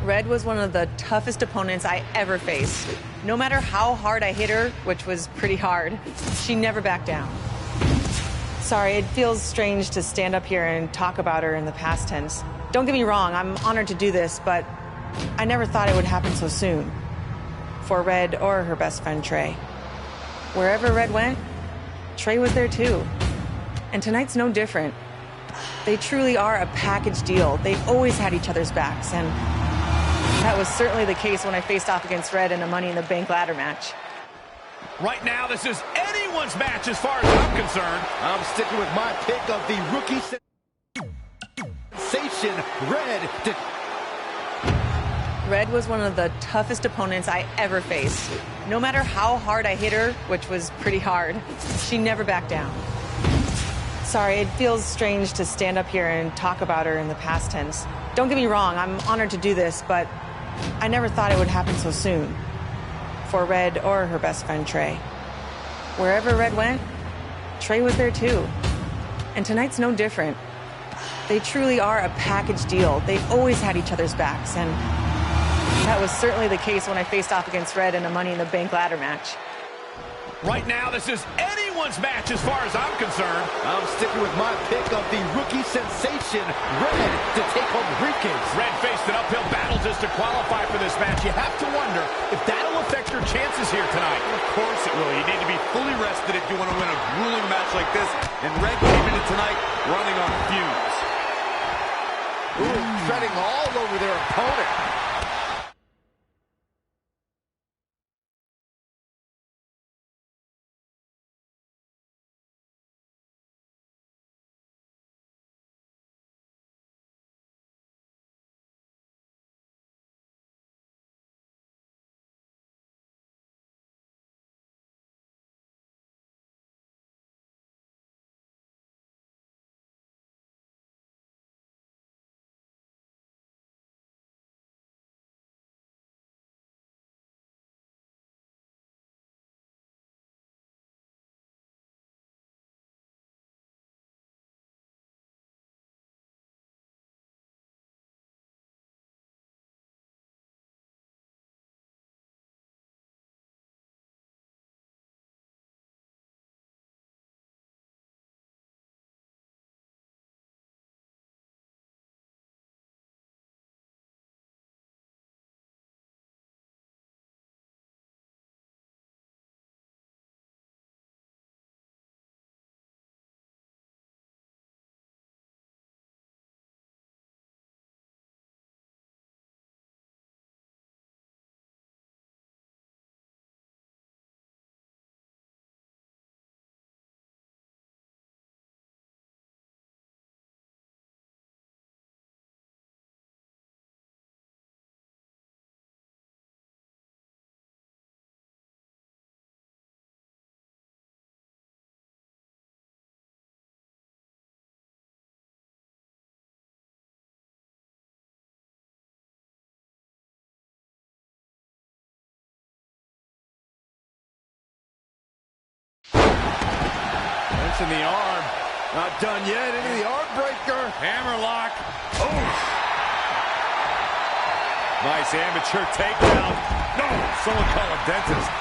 Red was one of the toughest opponents I ever faced. No matter how hard I hit her, which was pretty hard, she never backed down. Sorry, it feels strange to stand up here and talk about her in the past tense. Don't get me wrong, I'm honored to do this, but I never thought it would happen so soon. For Red or her best friend, Trey. Wherever Red went, Trey was there too. And tonight's no different. They truly are a package deal. They've always had each other's backs, and that was certainly the case when I faced off against Red in a Money in the Bank ladder match. Right now, this is anyone's match as far as I'm concerned. I'm sticking with my pick of the rookie sensation, Red. Red was one of the toughest opponents I ever faced. No matter how hard I hit her, which was pretty hard, she never backed down. Sorry, it feels strange to stand up here and talk about her in the past tense. Don't get me wrong, I'm honored to do this, but I never thought it would happen so soon. For Red or her best friend, Trey. Wherever Red went, Trey was there too. And tonight's no different. They truly are a package deal. They've always had each other's backs, and that was certainly the case when I faced off against Red in a Money in the Bank ladder match. Right now, this is anyone's match as far as I'm concerned. I'm sticking with my pick of the rookie sensation, Red, to take home the briefcase. Red faced an uphill battle just to qualify for this match. You have to wonder if that'll affect your chances here tonight. Of course it will. You need to be fully rested if you want to win a grueling match like this. And Red came into tonight running on fumes. Ooh, treading all over their opponent. In the arm. Not done yet. Into the arm breaker. Hammerlock. Oh. Nice amateur takedown. No, someone call a dentist.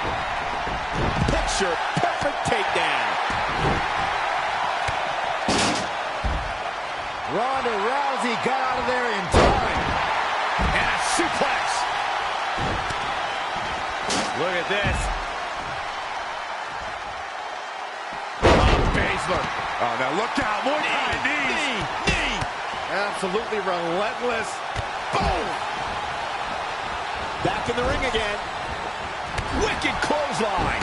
Picture perfect takedown. Ronda Rousey got out of there in time. And a suplex. Look at this. Oh, now look out. More high knees. Knee. Absolutely relentless. Boom. Back in the ring again. Wicked clothesline.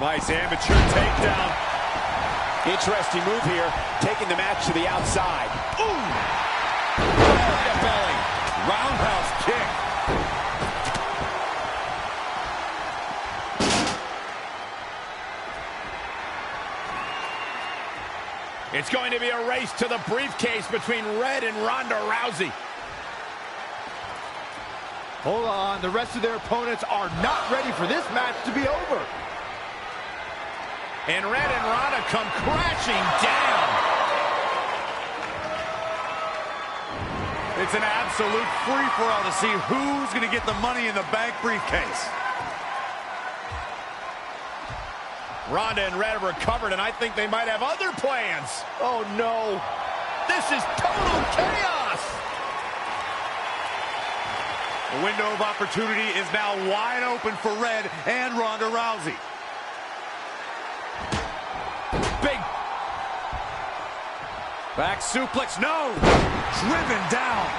Nice amateur takedown. Interesting move here. Taking the match to the outside. Ooh. Belly to belly. Roundhouse kick. It's going to be a race to the briefcase between Red and Ronda Rousey. Hold on, the rest of their opponents are not ready for this match to be over. And Red and Ronda come crashing down. It's an absolute free-for-all to see who's going to get the Money in the Bank briefcase. Ronda and Red have recovered, and I think they might have other plans. Oh, no. This is total chaos. The window of opportunity is now wide open for Red and Ronda Rousey. Big. Back suplex, no! Driven down.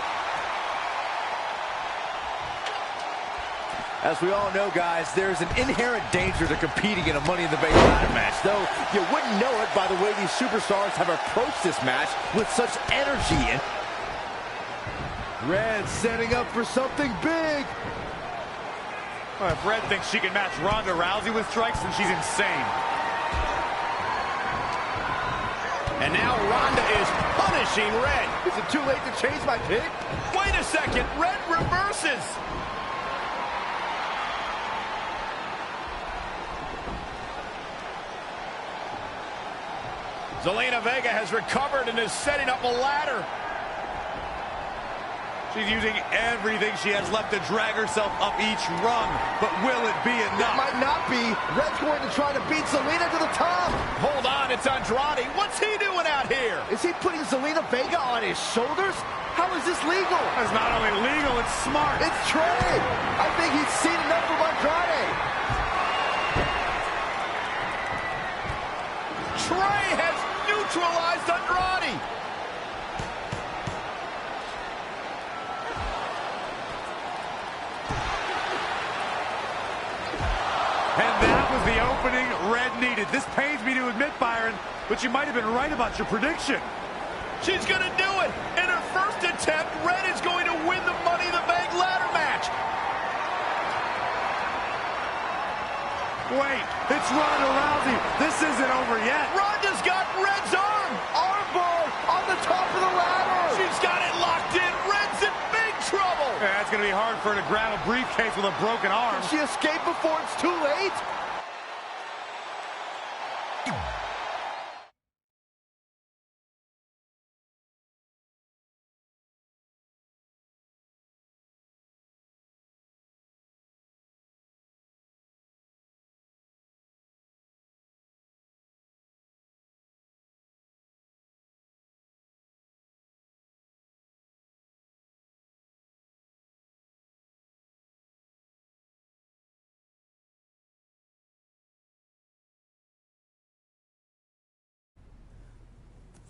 As we all know, guys, there's an inherent danger to competing in a Money in the Bank ladder match, though you wouldn't know it by the way these superstars have approached this match with such energy. And Red setting up for something big. Well, if Red thinks she can match Ronda Rousey with strikes, then she's insane. And now Ronda is punishing Red. Is it too late to change my pick? Wait a second. Red reverses. Zelina Vega has recovered and is setting up a ladder. She's using everything she has left to drag herself up each rung. But will it be enough? It might not be. Red's going to try to beat Zelina to the top. Hold on, it's Andrade. What's he doing out here? Is he putting Zelina Vega on his shoulders? How is this legal? It's not only legal, it's smart. It's Trey. I think he's seen enough from Andrade. Trey has neutralized Andrade. And that was the opening Red needed. This pains me to admit, Byron, but you might have been right about your prediction. She's going to do it. In her first attempt, Red is going to win the Money in the Bank ladder match. Wait, it's Ronda Rousey. This isn't over yet. Ronda's got Red's arm. Armbar on the top of the ladder. She's got it locked in. Red's in big trouble. Yeah, it's going to be hard for her to grab a briefcase with a broken arm. Can she escape before it's too late?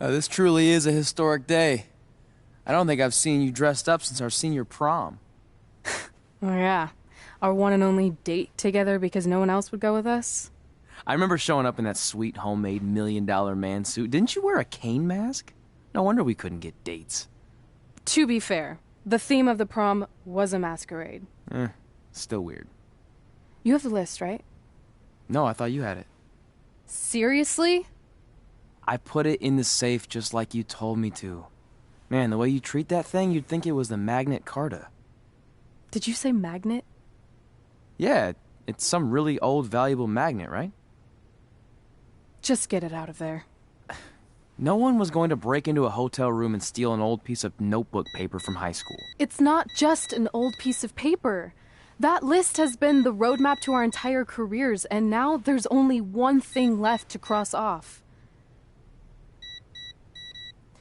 This truly is a historic day. I don't think I've seen you dressed up since our senior prom. Oh yeah, our one and only date together because no one else would go with us? I remember showing up in that sweet homemade $1 million man suit. Didn't you wear a cane mask? No wonder we couldn't get dates. To be fair, the theme of the prom was a masquerade. Still weird. You have the list, right? No, I thought you had it. Seriously? I put it in the safe just like you told me to. Man, the way you treat that thing, you'd think it was the Magnet Carta. Did you say magnet? Yeah, it's some really old, valuable magnet, right? Just get it out of there. No one was going to break into a hotel room and steal an old piece of notebook paper from high school. It's not just an old piece of paper. That list has been the roadmap to our entire careers, and now there's only one thing left to cross off.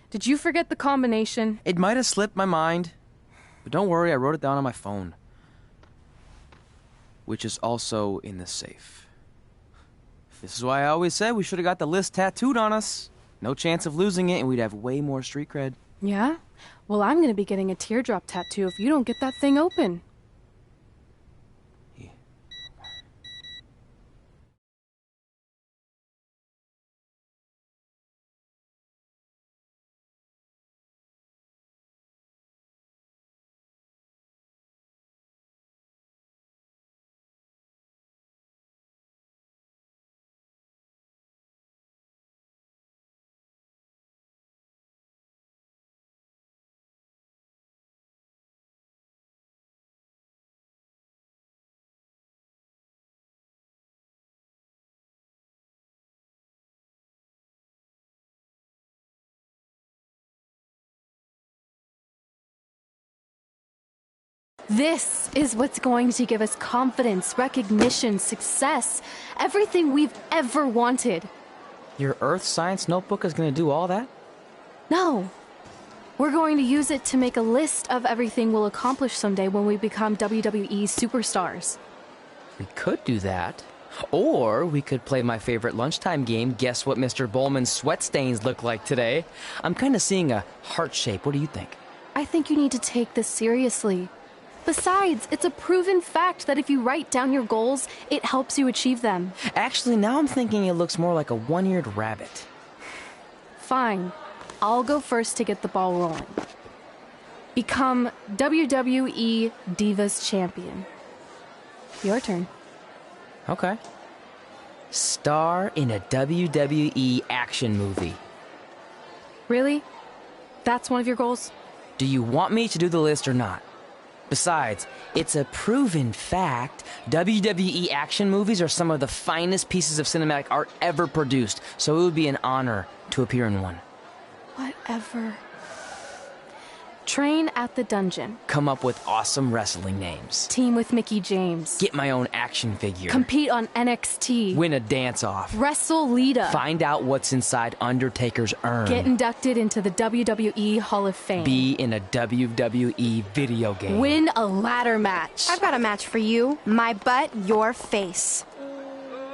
Did you forget the combination? It might have slipped my mind, but don't worry, I wrote it down on my phone. Which is also in the safe. This is why I always said we should have got the list tattooed on us. No chance of losing it, and we'd have way more street cred. Yeah? Well, I'm gonna be getting a teardrop tattoo if you don't get that thing open. This is what's going to give us confidence, recognition, success, everything we've ever wanted. Your Earth Science notebook is going to do all that? No. We're going to use it to make a list of everything we'll accomplish someday when we become WWE superstars. We could do that. Or we could play my favorite lunchtime game, Guess What Mr. Bowman's Sweat Stains Look Like Today. I'm kind of seeing a heart shape. What do you think? I think you need to take this seriously. Besides, it's a proven fact that if you write down your goals, it helps you achieve them. Actually, now I'm thinking it looks more like a one-eared rabbit. Fine. I'll go first to get the ball rolling. Become WWE Divas Champion. Your turn. Okay. Star in a WWE action movie. Really? That's one of your goals? Do you want me to do the list or not? Besides, it's a proven fact, WWE action movies are some of the finest pieces of cinematic art ever produced, so it would be an honor to appear in one. Whatever. Train at the dungeon. Come up with awesome wrestling names. Team with Mickey James. Get my own action figure. Compete on NXT. Win a dance-off. Wrestle Lita. Find out what's inside Undertaker's urn. Get inducted into the WWE Hall of Fame. Be in a WWE video game. Win a ladder match. I've got a match for you. My butt, your face.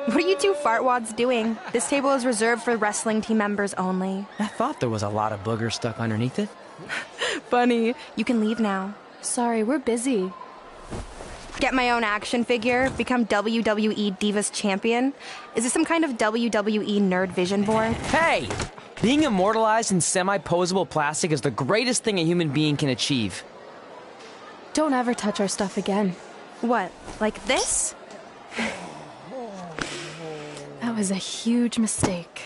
What are you two fartwads doing? This table is reserved for wrestling team members only. I thought there was a lot of boogers stuck underneath it. Funny. You can leave now. Sorry, we're busy. Get my own action figure, become WWE Divas Champion. Is this some kind of WWE nerd vision board? Hey! Being immortalized in semi-posable plastic is the greatest thing a human being can achieve. Don't ever touch our stuff again. What, like this? That was a huge mistake.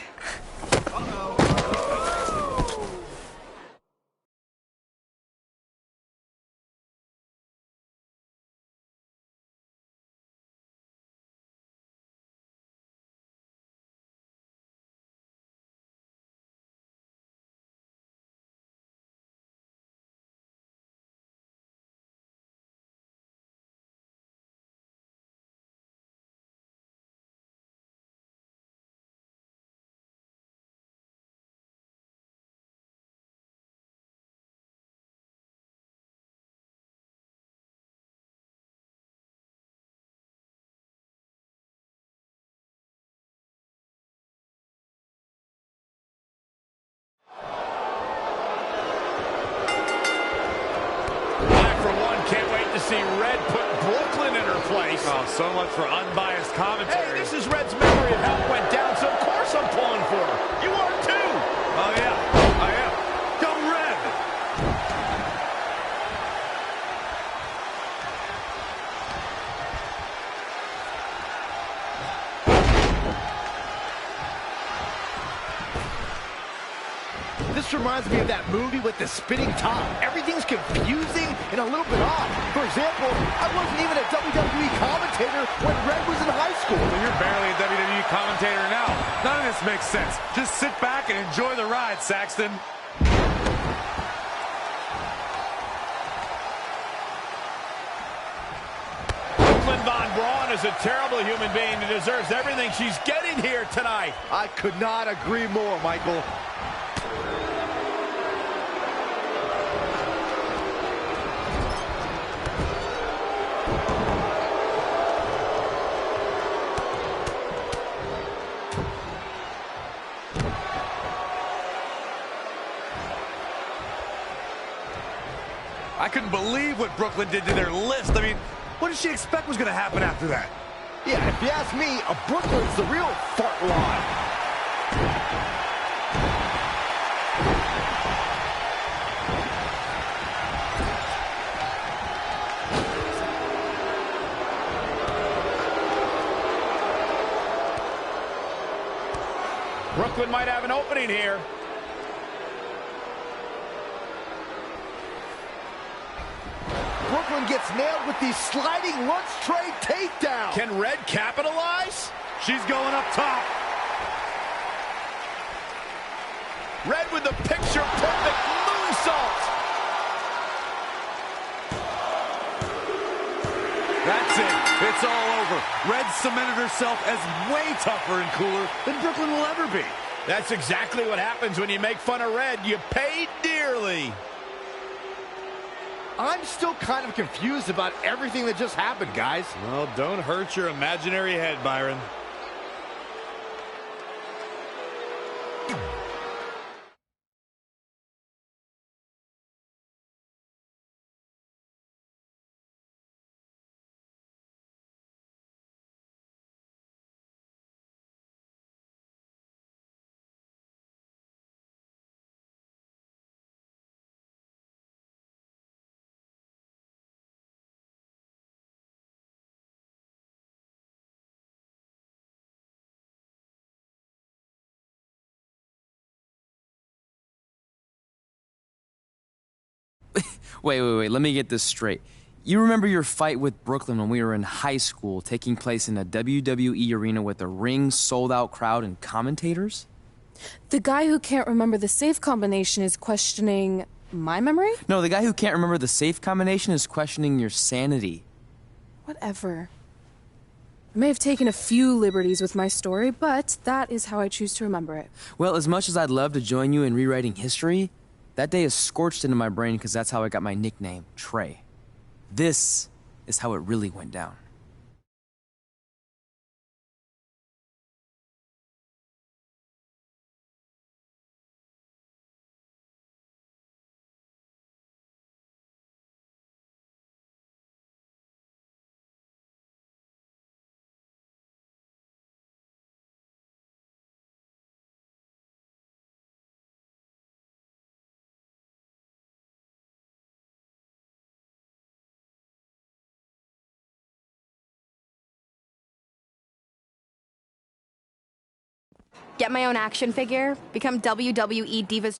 Can't wait to see Red put Brooklyn in her place. Oh, so much for unbiased commentary. Hey, this is Red's memory of how it went down, so of course I'm pulling for her. You are too. Oh, yeah, I am. Go Red! This reminds me of that movie with the spinning top. Everything's confusing and a little bit off. For example, I wasn't even a WWE commentator when Red was in high school. Well, you're barely a WWE commentator now. None of this makes sense. Just sit back and enjoy the ride, Saxton. Brooklyn Von Braun is a terrible human being who deserves everything she's getting here tonight. I could not agree more, Michael. I couldn't believe what Brooklyn did to their list. I mean, what did she expect was going to happen after that? Yeah, if you ask me, Brooklyn's the real fart line. Brooklyn might have an opening here. Brooklyn gets nailed with the sliding lunch tray takedown. Can Red capitalize? She's going up top. Red with the picture-perfect moonsault. That's it. It's all over. Red cemented herself as way tougher and cooler than Brooklyn will ever be. That's exactly what happens when you make fun of Red. You pay dearly. I'm still kind of confused about everything that just happened, guys. Well, don't hurt your imaginary head, Byron. Wait, let me get this straight. You remember your fight with Brooklyn when we were in high school, taking place in a WWE arena with a ring, sold-out crowd, and commentators? The guy who can't remember the safe combination is questioning my memory? No, the guy who can't remember the safe combination is questioning your sanity. Whatever. I may have taken a few liberties with my story, but that is how I choose to remember it. Well, as much as I'd love to join you in rewriting history, that day is scorched into my brain because that's how I got my nickname, Trey. This is how it really went down. Get my own action figure, become WWE Divas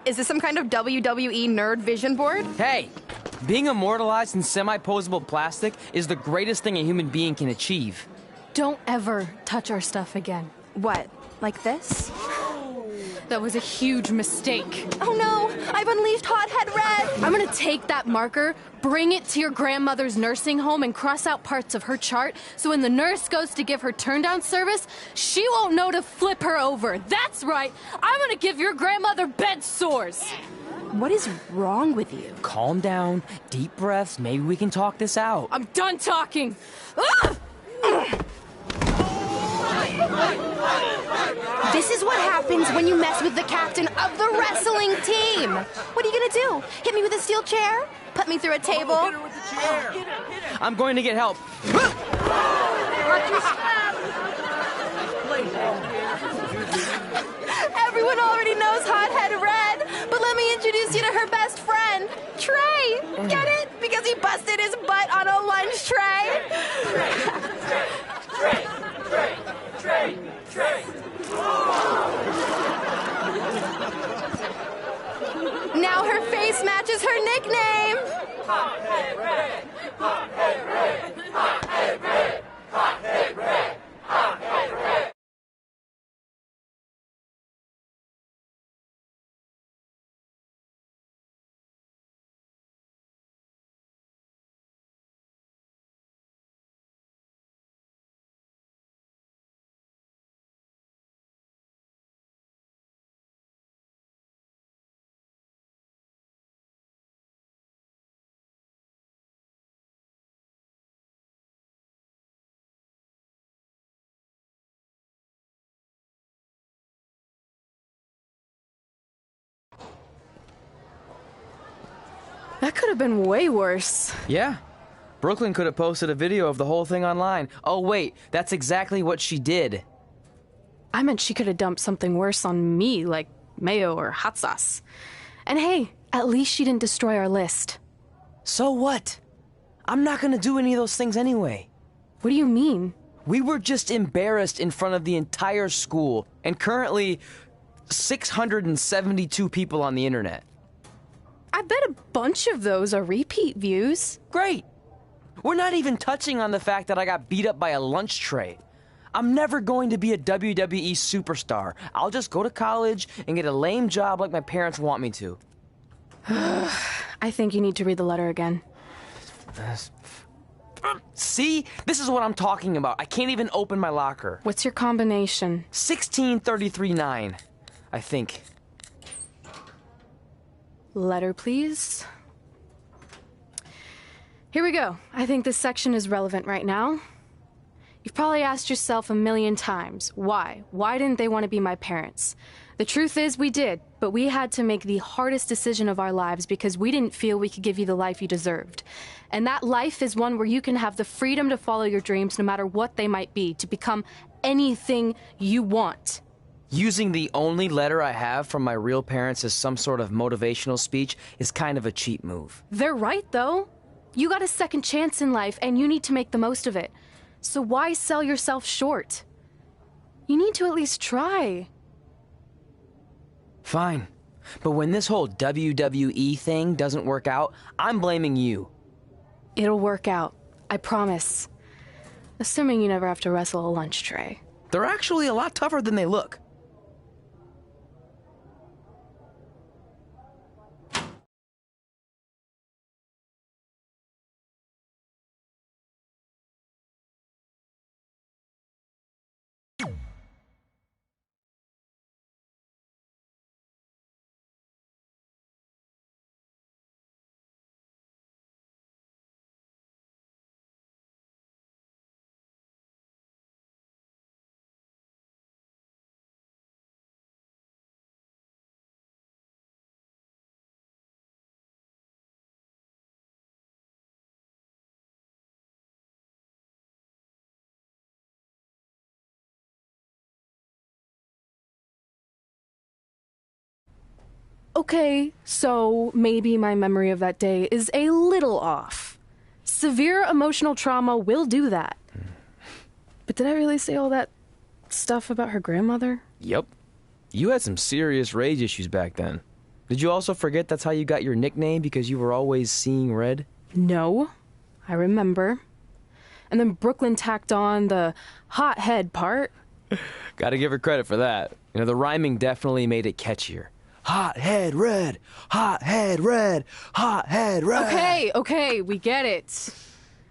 Is this some kind of WWE nerd vision board? Hey, being immortalized in semi-posable plastic is the greatest thing a human being can achieve. Don't ever touch our stuff again. What, like this? That was a huge mistake. Oh no, I've unleashed Hothead Red! I'm gonna take that marker, bring it to your grandmother's nursing home, and cross out parts of her chart so when the nurse goes to give her turn-down service, she won't know to flip her over. That's right, I'm gonna give your grandmother bed sores. What is wrong with you? Calm down, deep breaths, maybe we can talk this out. I'm done talking. Ah! This is what happens when you mess with the captain of the wrestling team. What are you gonna do? Hit me with a steel chair? Put me through a table? Hit her with the chair. I'm going to get help. Everyone already knows Hothead Red, but let me introduce you to her best friend, Trey. Get it? Because he busted his butt on a lunch tray. Now her face matches her nickname. Hothead Red! Hothead Red! Hothead Red! Hothead Red! Hothead Red! That could have been way worse. Yeah. Brooklyn could have posted a video of the whole thing online. Oh, wait, that's exactly what she did. I meant she could have dumped something worse on me, like mayo or hot sauce. And hey, at least she didn't destroy our list. So what? I'm not gonna do any of those things anyway. What do you mean? We were just embarrassed in front of the entire school, and currently 672 people on the internet. I bet a bunch of those are repeat views. Great! We're not even touching on the fact that I got beat up by a lunch tray. I'm never going to be a WWE superstar. I'll just go to college and get a lame job like my parents want me to. I think you need to read the letter again. See? This is what I'm talking about. I can't even open my locker. What's your combination? 1633-9, I think. Letter, please. Here we go. I think this section is relevant right now. You've probably asked yourself a million times, why? Why didn't they want to be my parents? The truth is we did, but we had to make the hardest decision of our lives because we didn't feel we could give you the life you deserved. And that life is one where you can have the freedom to follow your dreams no matter what they might be, to become anything you want. Using the only letter I have from my real parents as some sort of motivational speech is kind of a cheap move. They're right, though. You got a second chance in life, and you need to make the most of it. So why sell yourself short? You need to at least try. Fine. But when this whole WWE thing doesn't work out, I'm blaming you. It'll work out. I promise. Assuming you never have to wrestle a lunch tray. They're actually a lot tougher than they look. Okay, so maybe my memory of that day is a little off. Severe emotional trauma will do that. But did I really say all that stuff about her grandmother? Yep. You had some serious rage issues back then. Did you also forget that's how you got your nickname, because you were always seeing red? No, I remember. And then Brooklyn tacked on the hot head part. Gotta give her credit for that. You know, the rhyming definitely made it catchier. Hot head red, hot head red, hot head red. Okay, we get it.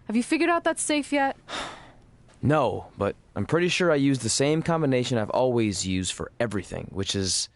Have you figured out that's safe yet? No, but I'm pretty sure I used the same combination I've always used for everything, which is...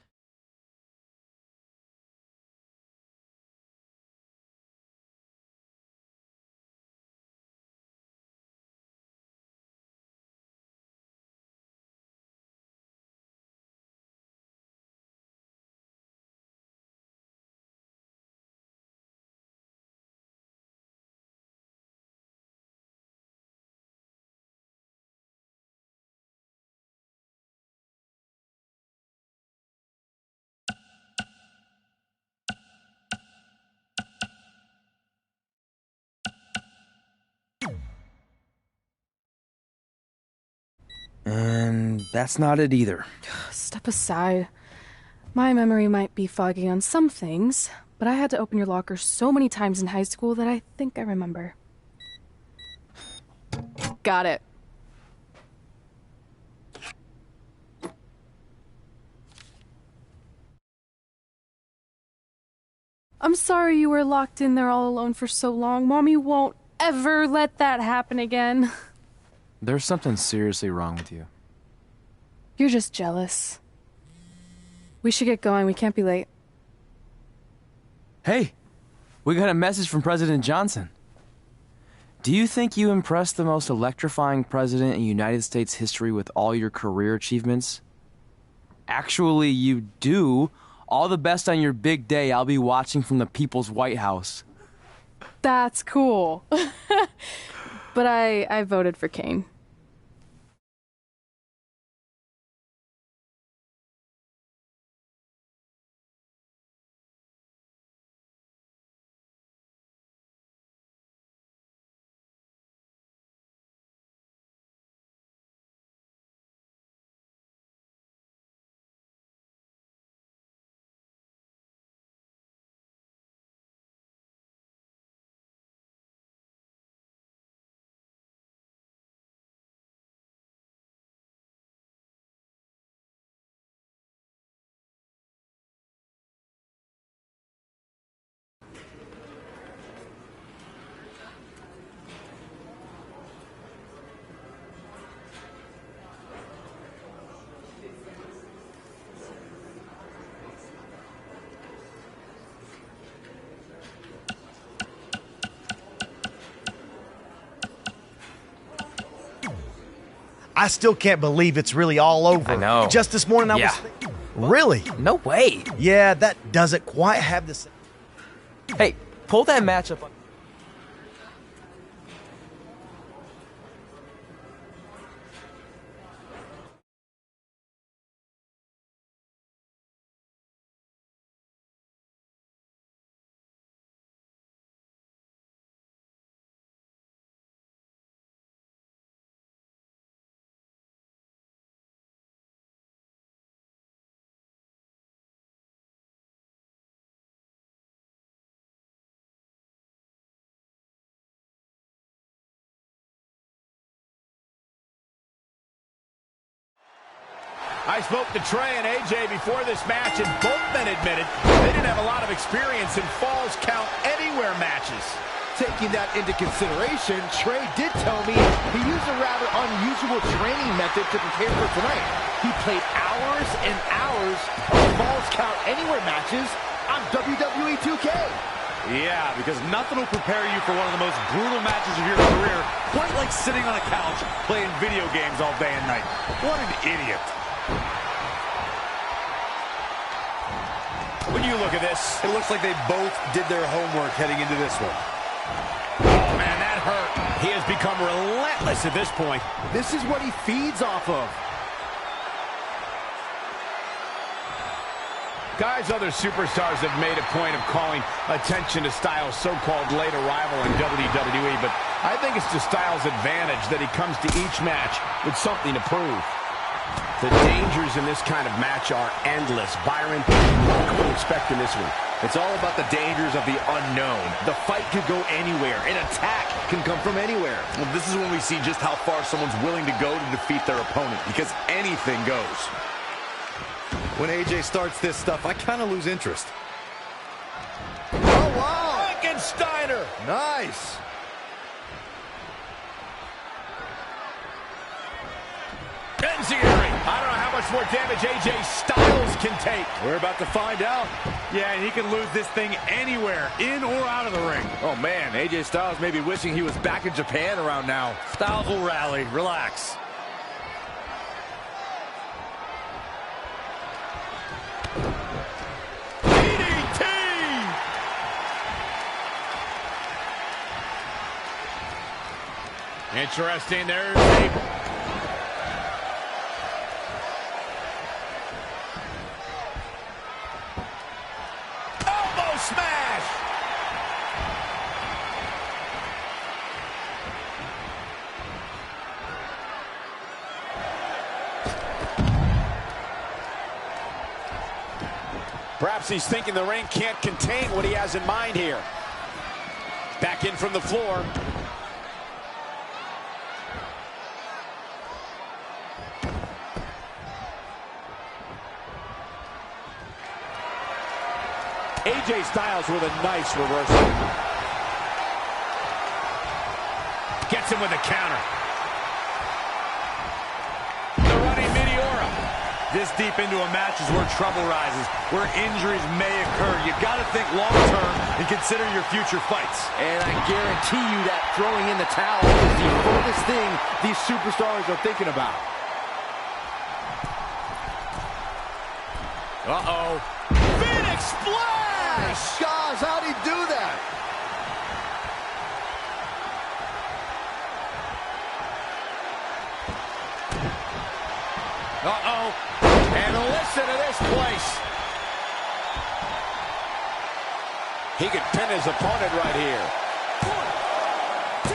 And that's not it either. Step aside. My memory might be foggy on some things, but I had to open your locker so many times in high school that I think I remember. Got it. I'm sorry you were locked in there all alone for so long. Mommy won't ever let that happen again. There's something seriously wrong with you. You're just jealous. We should get going. We can't be late. Hey, we got a message from President Johnson. Do you think you impressed the most electrifying president in United States history with all your career achievements? Actually, you do. All the best on your big day. I'll be watching from the People's White House. That's cool. But I voted for Kane. I still can't believe it's really all over. I know. Just this morning I was thinking, really? No way. Yeah, that doesn't quite have the same. Hey, pull that matchup up. I spoke to Trey and AJ before this match, and both men admitted they didn't have a lot of experience in Falls Count Anywhere matches. Taking that into consideration, Trey did tell me he used a rather unusual training method to prepare for tonight. He played hours and hours of Falls Count Anywhere matches on WWE 2K. Yeah, because nothing will prepare you for one of the most brutal matches of your career, quite like sitting on a couch playing video games all day and night. What an idiot. When you look at this, It looks like they both did their homework heading into this one. oh man, that hurt. He has become relentless at this point. This is what he feeds off of. Guys, other superstars have made a point of calling attention to Styles' so-called late arrival in WWE, but I think it's to Styles' advantage that he comes to each match with something to prove. The dangers in this kind of match are endless. Byron, what can we expect in this one? It's all about the dangers of the unknown. The fight could go anywhere. An attack can come from anywhere. Well, this is when we see just how far someone's willing to go to defeat their opponent, because anything goes. When AJ starts this stuff, I kind of lose interest. Oh, wow! Frankensteiner! Nice! Enziguri. I don't know how much more damage AJ Styles can take. We're about to find out. Yeah, and he can lose this thing anywhere, in or out of the ring. Oh, man, AJ Styles may be wishing he was back in Japan around now. Styles will rally. Relax. DDT! Interesting. There's a... smash! Perhaps he's thinking the ring can't contain what he has in mind here. Back in from the floor. AJ Styles with a nice reversal. Gets him with a counter. The running Meteora. This deep into a match is where trouble rises, where injuries may occur. You've got to think long-term and consider your future fights. And I guarantee you that throwing in the towel is the furthest thing these superstars are thinking about. Uh-oh. Phoenix Splash! Gosh, how'd he do that? Uh-oh. And listen to this place. He could pin his opponent right here.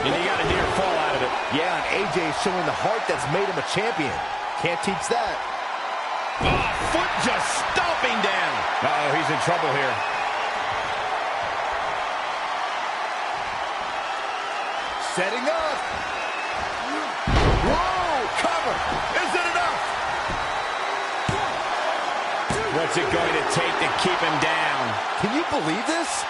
And he got a near fall out of it. Yeah, and AJ is showing the heart that's made him a champion. Can't teach that. Oh, foot just stomping down. Uh-oh, he's in trouble here. Setting up. Whoa, cover. Is it enough? What's it going to take to keep him down? Can you believe this?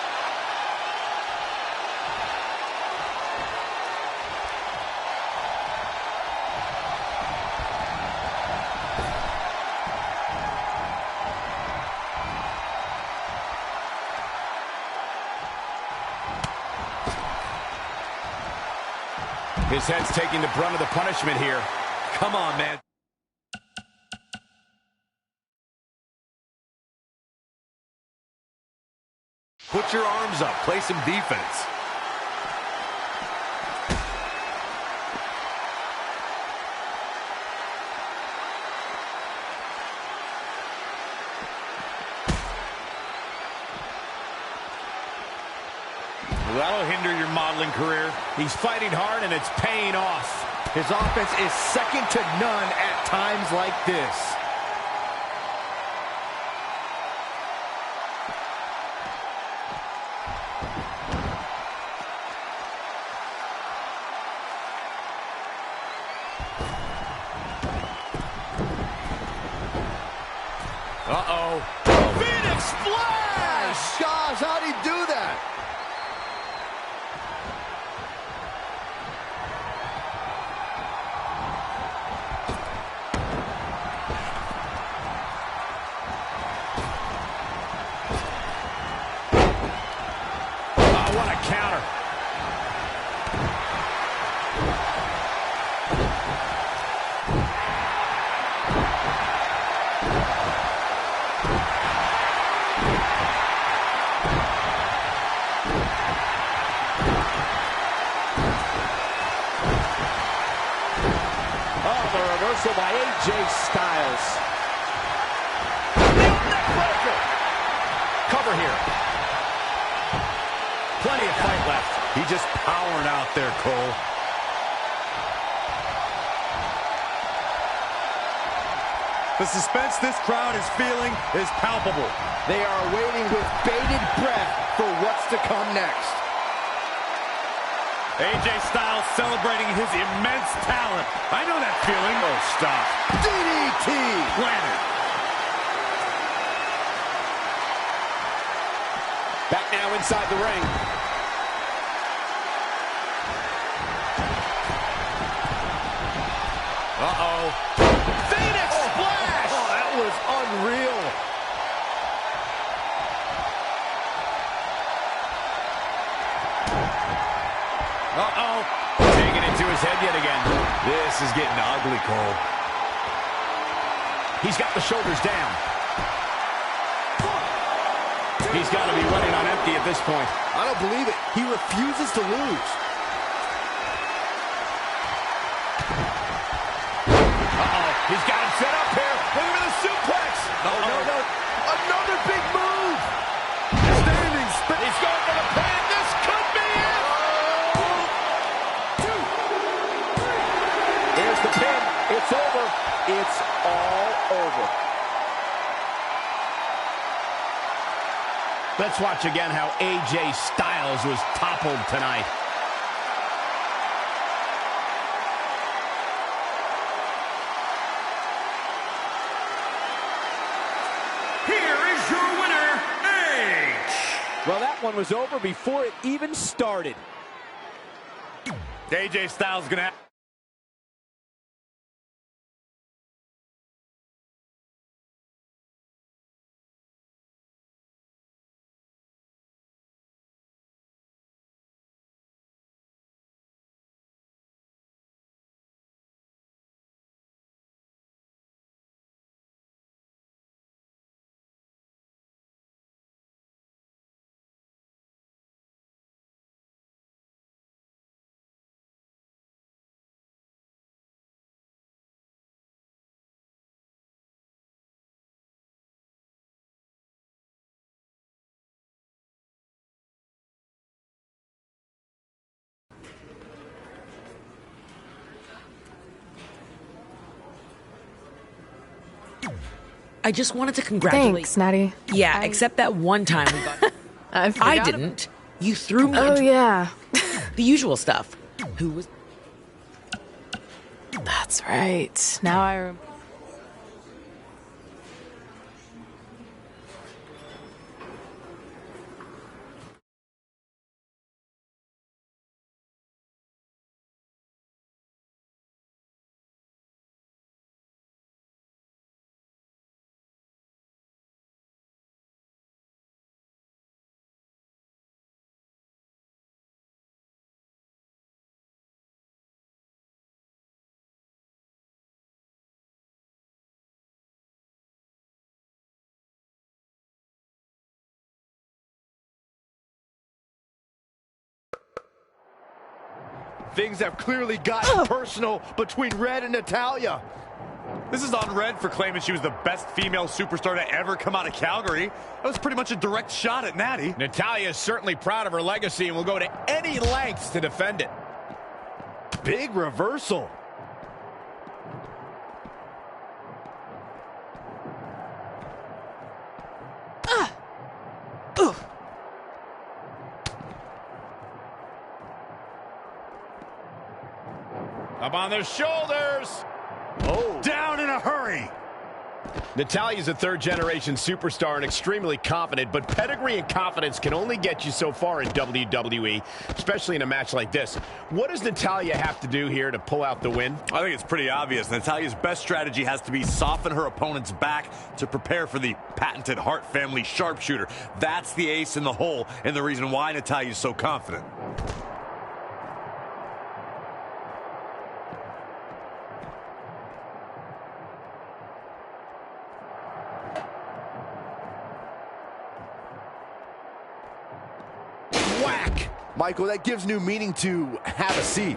His head's taking the brunt of the punishment here. Come on, man. Put your arms up. Play some defense. That'll hinder your modeling career. He's fighting hard, and it's paying off. His offense is second to none at times like this. Uh-oh. Phoenix Splash! Gosh, how'd he do that? Oh, what a counter. Reversal by AJ Styles. Neckbreaker. Cover here. Plenty of fight left. He's just powering out there, Cole. The suspense this crowd is feeling is palpable. They are waiting with bated breath for what's to come next. AJ Styles celebrating his immense talent. I know that feeling. Oh, stop. DDT! Planted. Back now inside the ring. Uh-oh. Phoenix Splash! Oh, that was unreal. Uh-oh. Taking it to his head yet again. This is getting ugly, Cole. He's got the shoulders down. He's got to be running on empty at this point. I don't believe it. He refuses to lose. He's got him set up here. Look at the suplex. No. Another big move. Standing spin. He's going for the pin. This could be it. 1, 2, 3. There's the pin. It's over. It's all over. Let's watch again how AJ Styles was toppled tonight. Well, that one was over before it even started. AJ Styles gonna have... I just wanted to congratulate. Thanks, Natty. Yeah, except that one time we got. I didn't. You threw me. Oh, yeah. The usual stuff. Who was? That's right. Now I remember. Things have clearly gotten personal between Red and Natalya. This is on Red for claiming she was the best female superstar to ever come out of Calgary. That was pretty much a direct shot at Natty. Natalya is certainly proud of her legacy and will go to any lengths to defend it. Big reversal. Up on their shoulders. Oh, down in a hurry. Natalya's a third-generation superstar and extremely confident, but pedigree and confidence can only get you so far in WWE, especially in a match like this. What does Natalya have to do here to pull out the win? I think it's pretty obvious. Natalya's best strategy has to be soften her opponent's back to prepare for the patented Hart family sharpshooter. That's the ace in the hole and the reason why Natalya's so confident. Michael, that gives new meaning to have a seat.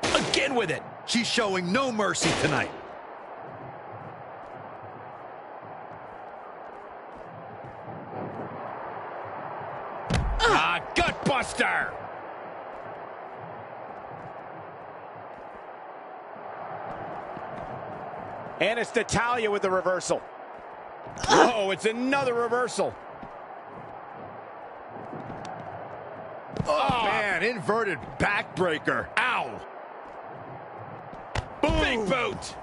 Again with it. She's showing no mercy tonight. Gutbuster. And it's Natalya with the reversal. Oh, it's another reversal. Oh, man, inverted backbreaker. Ow. Boom. Big boot.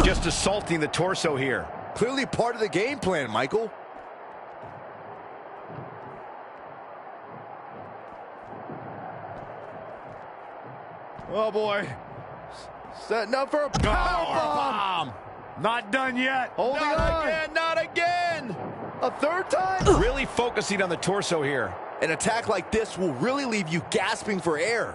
Just assaulting the torso here. Clearly part of the game plan, Michael. Oh, boy. Setting up for a powerbomb. Not done yet. Holding not on. again, not again. A third time? Really focusing on the torso here. An attack like this will really leave you gasping for air.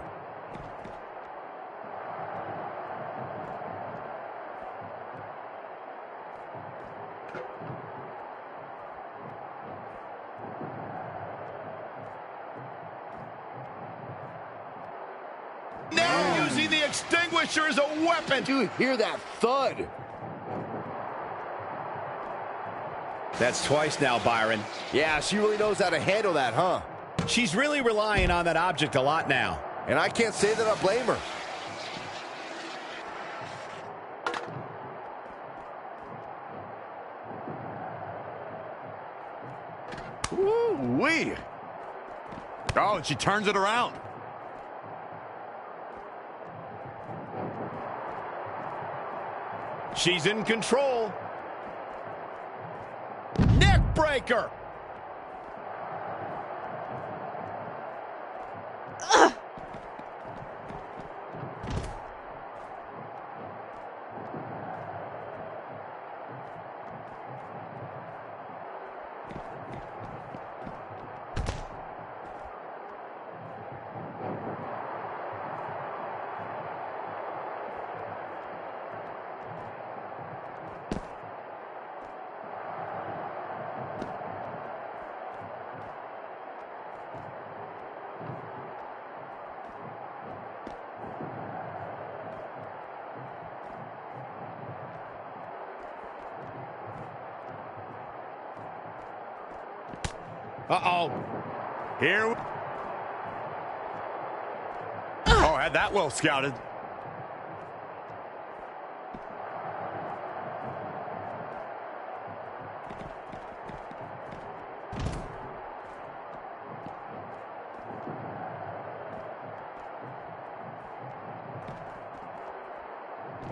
Now using the extinguisher as a weapon. Dude, hear that thud. That's twice now, Byron. Yeah, she really knows how to handle that, huh? She's really relying on that object a lot now. And I can't say that I blame her. Woo-wee. Oh, and she turns it around. She's in control. Neck breaker. Uh-oh. Here. Oh, had that well scouted.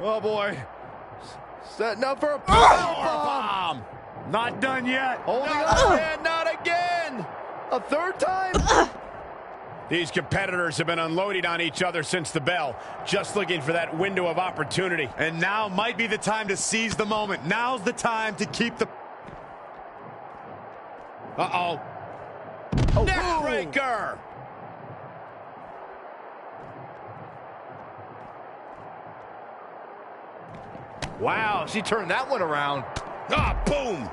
Oh, boy. Setting up for a powerbomb. Not done yet. Holding not on. again, not again. A third time? These competitors have been unloading on each other since the bell, just looking for that window of opportunity. And now might be the time to seize the moment. Now's the time to keep the... Uh-oh. Oh, Neck breaker. Wow, she turned that one around. Ah, boom.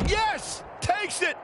Yes! Takes it!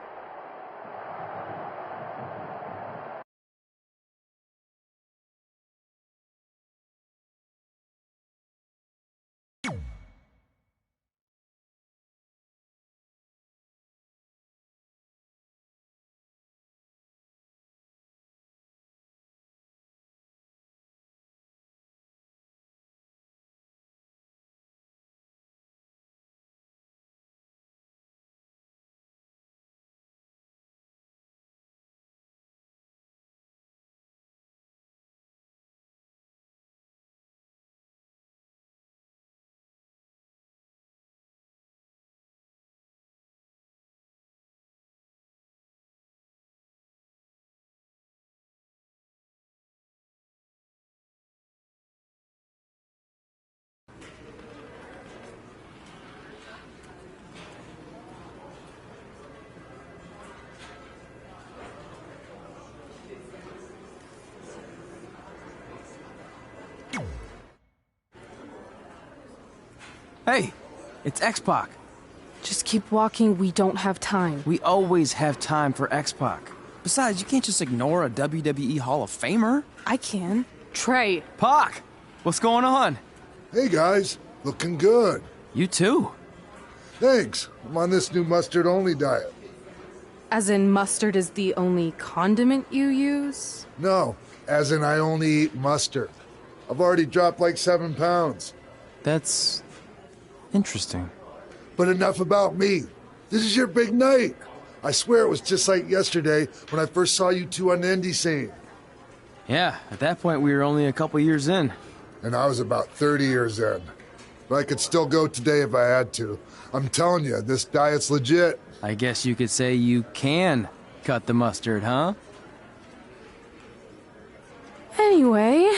Hey, it's X-Pac. Just keep walking, we don't have time. We always have time for X-Pac. Besides, you can't just ignore a WWE Hall of Famer. I can. Trey. Pac, what's going on? Hey guys, looking good. You too. Thanks. I'm on this new mustard-only diet. As in mustard is the only condiment you use? No, as in I only eat mustard. I've already dropped like 7 pounds. That's interesting. But enough about me. This is your big night. I swear it was just like yesterday when I first saw you two on the indie scene. Yeah, at that point we were only a couple years in. And I was about 30 years in. But I could still go today if I had to. I'm telling you, this diet's legit. I guess you could say you can cut the mustard, huh? Anyway,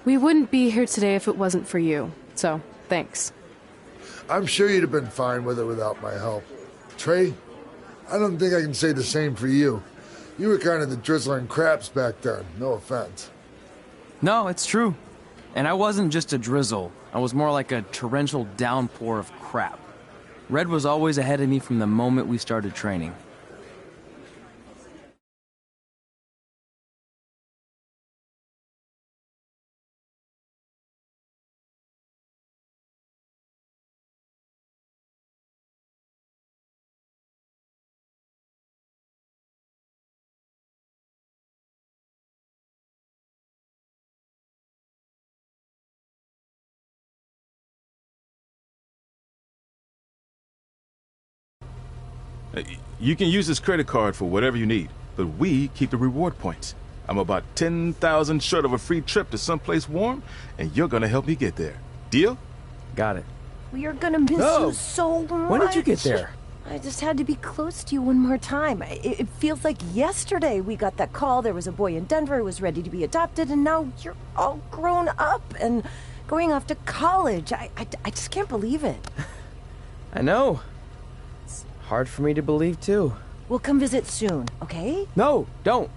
we wouldn't be here today if it wasn't for you. So, thanks. I'm sure you'd have been fine with it without my help. Trey, I don't think I can say the same for you. You were kind of the drizzling craps back then, no offense. No, it's true. And I wasn't just a drizzle. I was more like a torrential downpour of crap. Red was always ahead of me from the moment we started training. You can use this credit card for whatever you need, but we keep the reward points. I'm about 10,000 short of a free trip to someplace warm, and you're gonna help me get there. Deal? Got it. We are gonna miss you so much. When did you get there? I just had to be close to you one more time. It feels like yesterday we got that call. There was a boy in Denver who was ready to be adopted, and now you're all grown up and going off to college. I just can't believe it. I know. Hard for me to believe, too. We'll come visit soon, okay? No, don't.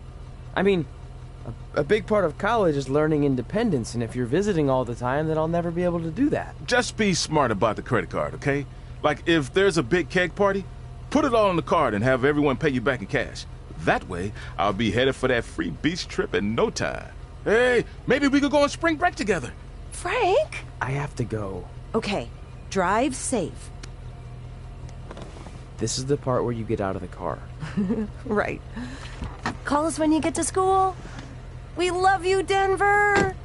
I mean, a big part of college is learning independence, and if you're visiting all the time, then I'll never be able to do that. Just be smart about the credit card, okay? Like, if there's a big keg party, put it all on the card and have everyone pay you back in cash. That way, I'll be headed for that free beach trip in no time. Hey, maybe we could go on spring break together. Frank? I have to go. Okay, drive safe. This is the part where you get out of the car. Right. Call us when you get to school. We love you, Denver!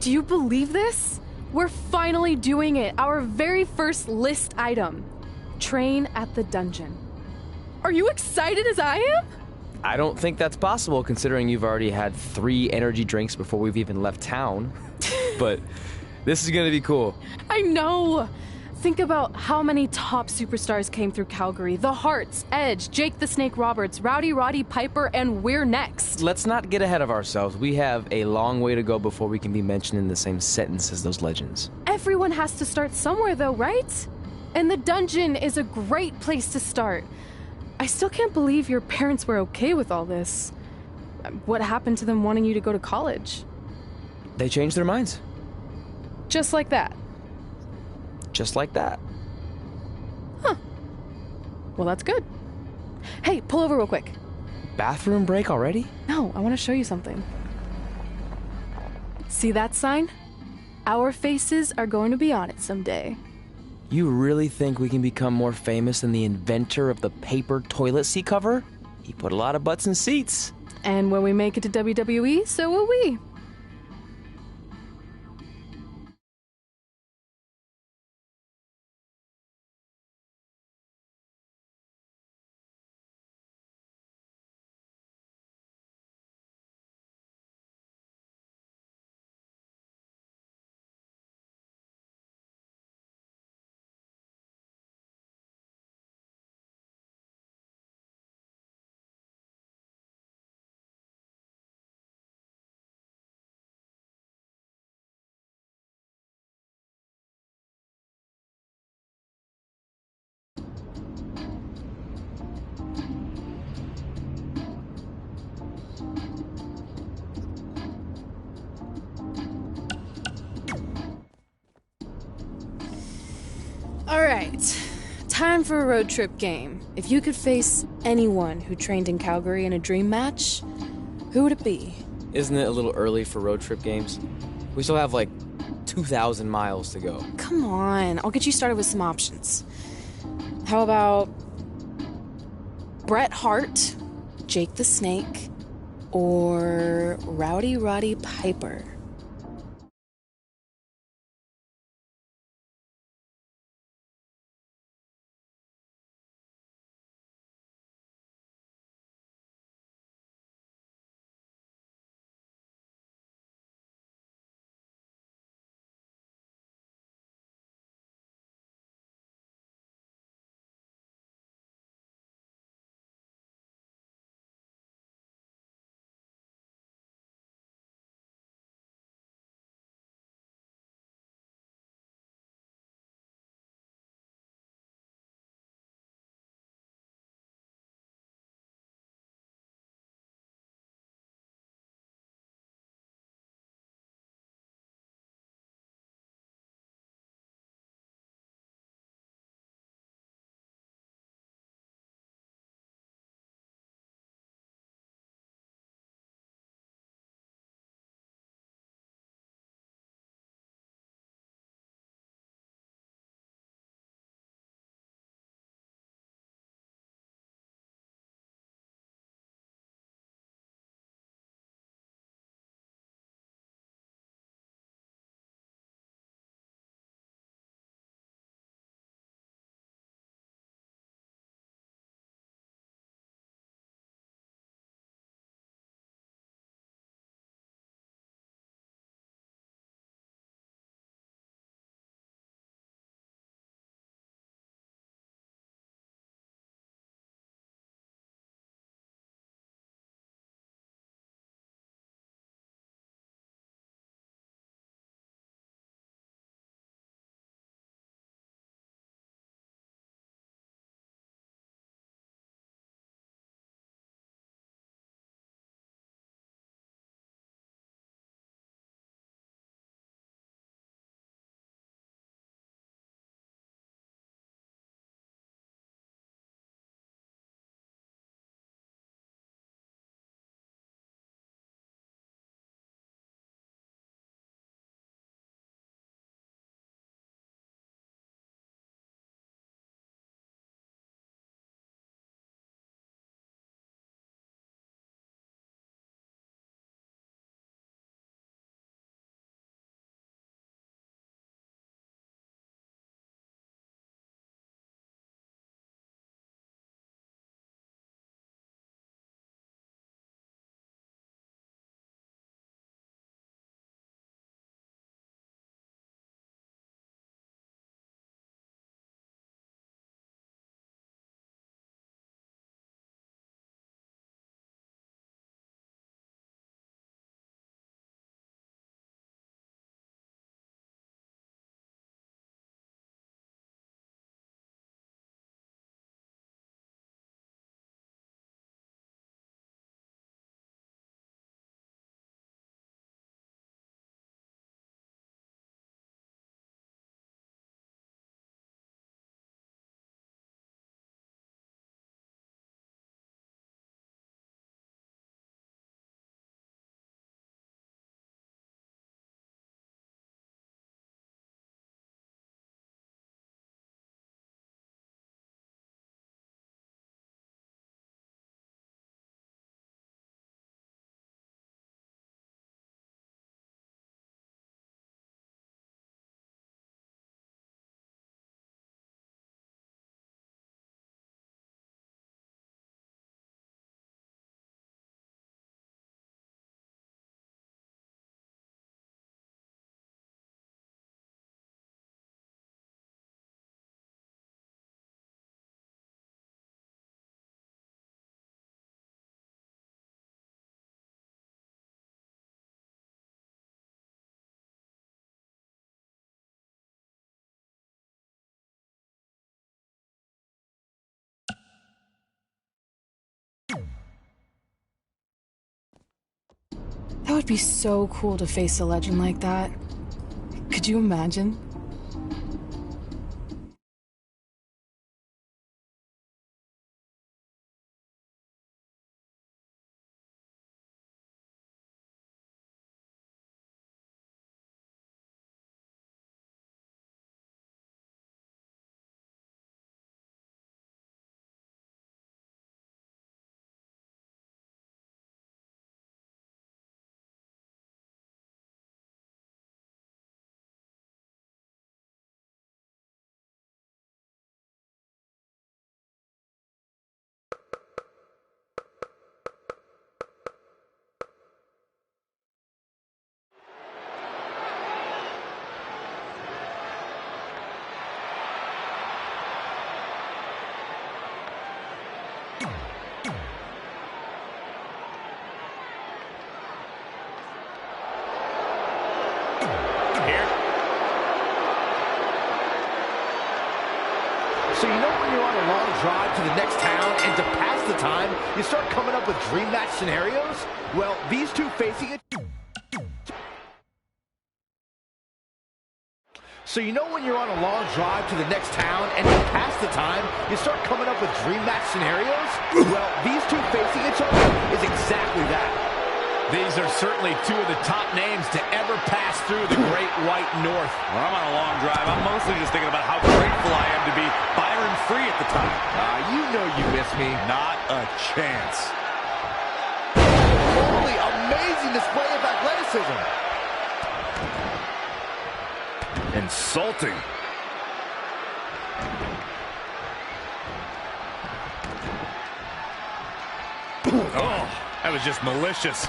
Do you believe this? We're finally doing it. Our very first list item. Train at the dungeon. Are you excited as I am? I don't think that's possible, considering you've already had 3 energy drinks before we've even left town. But this is gonna be cool. I know. Think about how many top superstars came through Calgary. The Hearts, Edge, Jake the Snake Roberts, Rowdy Roddy Piper, and we're next. Let's not get ahead of ourselves. We have a long way to go before we can be mentioned in the same sentence as those legends. Everyone has to start somewhere though, right? And the dungeon is a great place to start. I still can't believe your parents were okay with all this. What happened to them wanting you to go to college? They changed their minds. Just like that. Just like that. Huh. Well, that's good. Hey, pull over real quick. Bathroom break already? No, I want to show you something. See that sign? Our faces are going to be on it someday. You really think we can become more famous than the inventor of the paper toilet seat cover? He put a lot of butts in seats. And when we make it to WWE, so will we. Alright, time for a road trip game. If you could face anyone who trained in Calgary in a dream match, who would it be? Isn't it a little early for road trip games? We still have like 2,000 miles to go. Come on, I'll get you started with some options. How about Bret Hart, Jake the Snake, or Rowdy Roddy Piper? That would be so cool to face a legend like that. Could you imagine? So you know when you're on a long drive to the next town and to pass the time, you start coming up with dream match scenarios? Well, these two facing it. So you know when you're on a long drive to the next town and to pass the time, you start coming up with dream match scenarios? Well, these two facing each other is exactly that. These are certainly two of the top names to ever pass through the Great White North. When I'm on a long drive, I'm mostly just thinking about how grateful I am to be Byron Free at the time. You know you miss me. Not a chance. Holy amazing display of athleticism. Insulting. Oh, that was just malicious.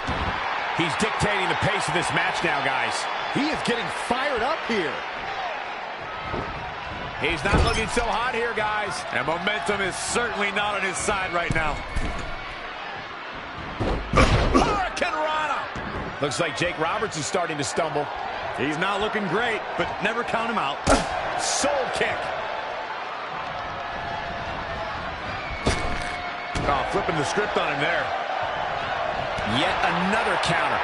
He's dictating the pace of this match now, guys. He is getting fired up here. He's not looking so hot here, guys. And momentum is certainly not on his side right now. Hurricane Rana. Looks like Jake Roberts is starting to stumble. He's not looking great, but never count him out. Soul kick. Oh, flipping the script on him there. Yet another counter.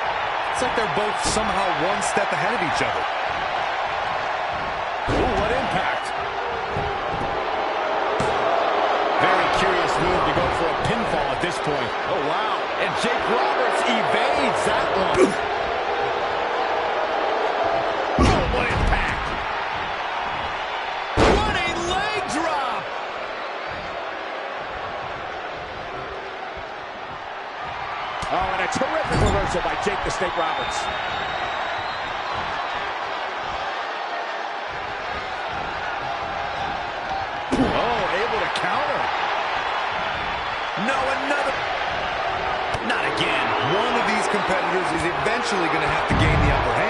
It's like they're both somehow one step ahead of each other. Ooh, what impact. Very curious move to go for a pinfall at this point. Oh, wow. And Jake Roberts evades that one. Oh, what impact. Running leg drop. Oh, and a terrific reversal by Jake the Snake Roberts. Oh, able to counter. No, another. Not again. One of these competitors is eventually going to have to gain the upper hand.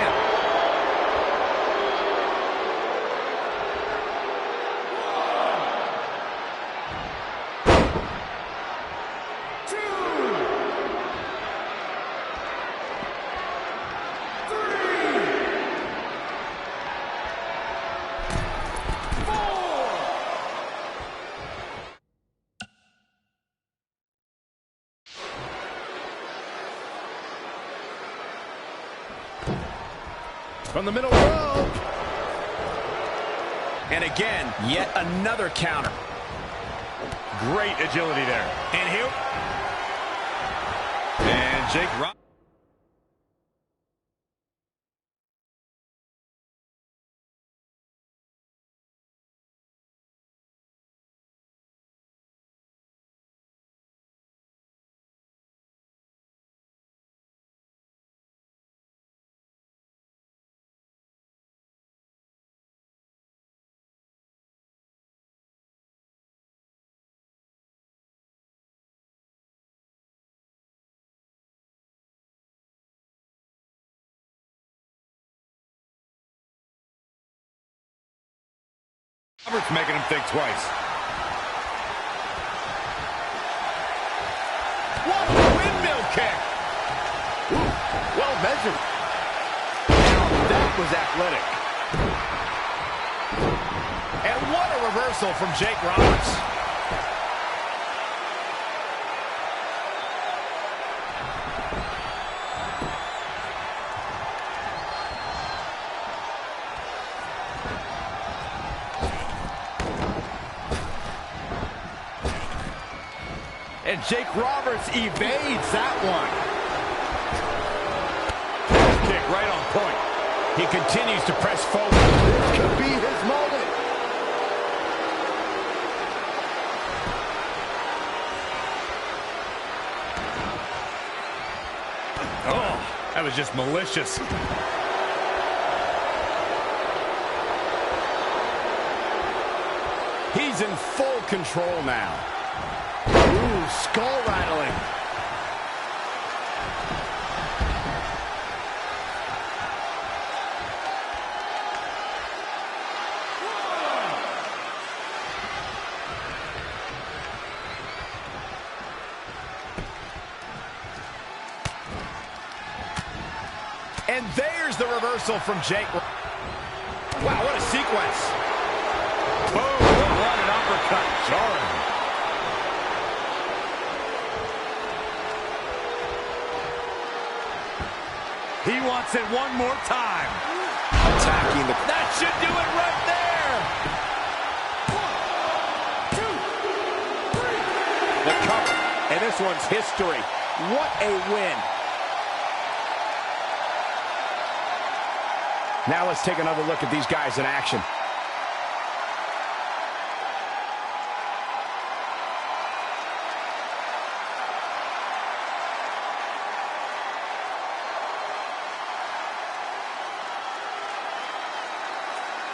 From the middle row. And again, yet another counter. Great agility there. And here. And Jake Roberts. Roberts making him think twice. What a windmill kick. Ooh, well measured. Now that was athletic. And what a reversal from Jake Roberts. And Jake Roberts evades that one. Kick right on point. He continues to press forward. This could be his moment. Oh, that was just malicious. He's in full control now. Ooh, skull rattling. And there's the reversal from Jake. Wow, what a sequence. Boom, what an uppercut. He wants it one more time. Attacking the... That should do it right there. 1, 2, 3. The cover. And this one's history. What a win. Now let's take another look at these guys in action.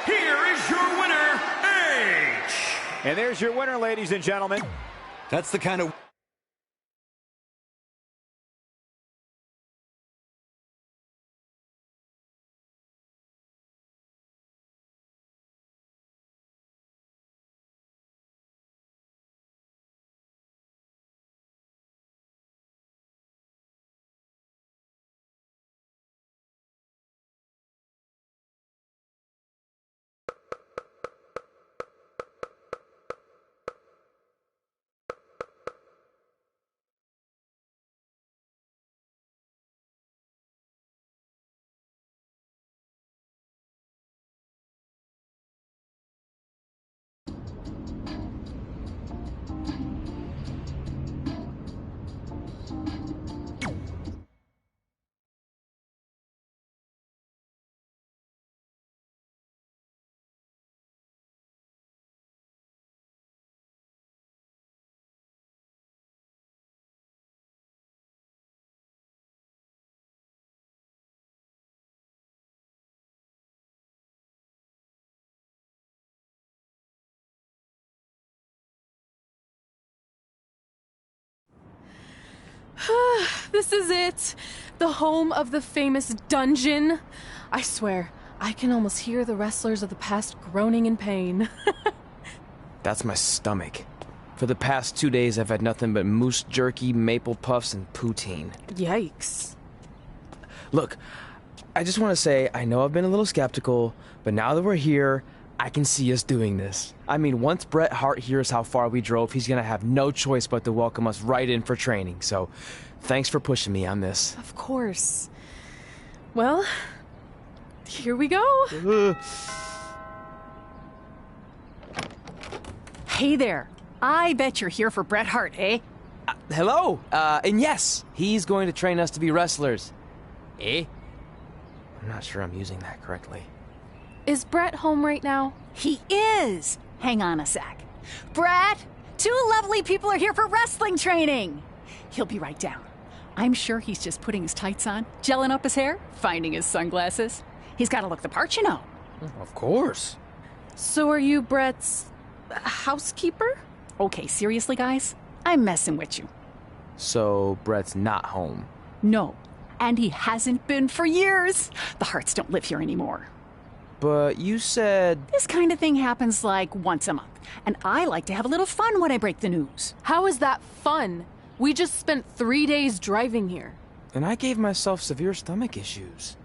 Here is your winner, H. And there's your winner, ladies and gentlemen. That's the kind of... This is it. The home of the famous dungeon. I swear, I can almost hear the wrestlers of the past groaning in pain. That's my stomach. For the past 2 days, I've had nothing but moose jerky, maple puffs, and poutine. Yikes. Look, I just want to say, I know I've been a little skeptical, but now that we're here, I can see us doing this. I mean, once Bret Hart hears how far we drove, he's gonna have no choice but to welcome us right in for training. So, thanks for pushing me on this. Of course. Well, here we go. Hey there. I bet you're here for Bret Hart, eh? Hello. And yes, he's going to train us to be wrestlers. Eh? I'm not sure I'm using that correctly. Is Bret home right now? He is. Hang on a sec. Bret, 2 lovely people are here for wrestling training. He'll be right down. I'm sure he's just putting his tights on, gelling up his hair, finding his sunglasses. He's got to look the part, you know. Of course. So are you Bret's housekeeper? Okay, seriously, guys? I'm messing with you. So Bret's not home? No, and he hasn't been for years. The Harts don't live here anymore. But you said... This kind of thing happens like once a month, and I like to have a little fun when I break the news. How is that fun? We just spent 3 days driving here. And I gave myself severe stomach issues.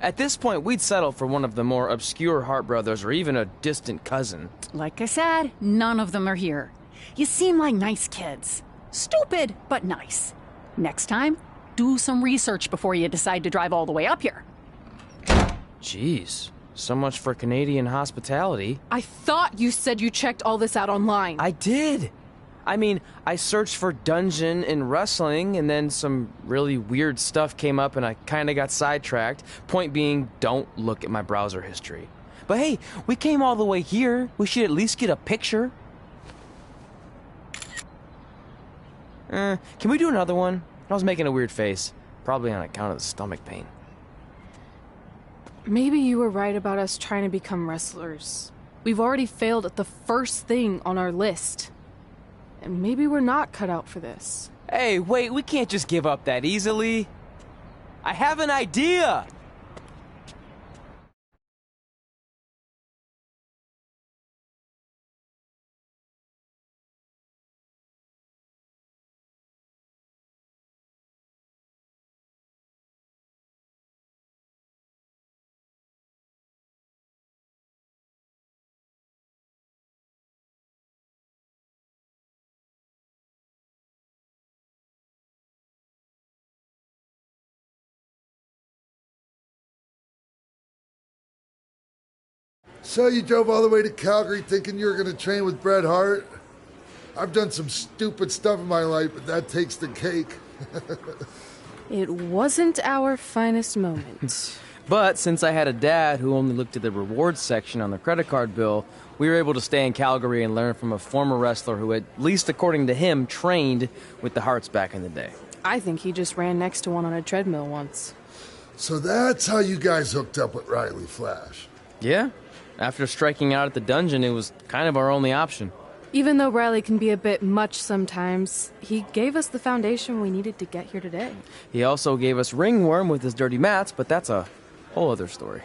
At this point, we'd settle for one of the more obscure Hart brothers or even a distant cousin. Like I said, none of them are here. You seem like nice kids. Stupid, but nice. Next time, do some research before you decide to drive all the way up here. Jeez. So much for Canadian hospitality. I thought you said you checked all this out online. I did. I mean, I searched for dungeon in wrestling, and then some really weird stuff came up, and I kind of got sidetracked. Point being, don't look at my browser history. But hey, we came all the way here. We should at least get a picture. Can we do another one? I was making a weird face. Probably on account of the stomach pain. Maybe you were right about us trying to become wrestlers. We've already failed at the first thing on our list. And maybe we're not cut out for this. Hey, wait, we can't just give up that easily. I have an idea! So you drove all the way to Calgary thinking you were going to train with Bret Hart? I've done some stupid stuff in my life, but that takes the cake. It wasn't our finest moment. But since I had a dad who only looked at the rewards section on the credit card bill, we were able to stay in Calgary and learn from a former wrestler who, at least according to him, trained with the Harts back in the day. I think he just ran next to one on a treadmill once. So that's how you guys hooked up with Riley Flash. Yeah. After striking out at the dungeon, it was kind of our only option. Even though Riley can be a bit much sometimes, he gave us the foundation we needed to get here today. He also gave us Ringworm with his dirty mats, but that's a whole other story.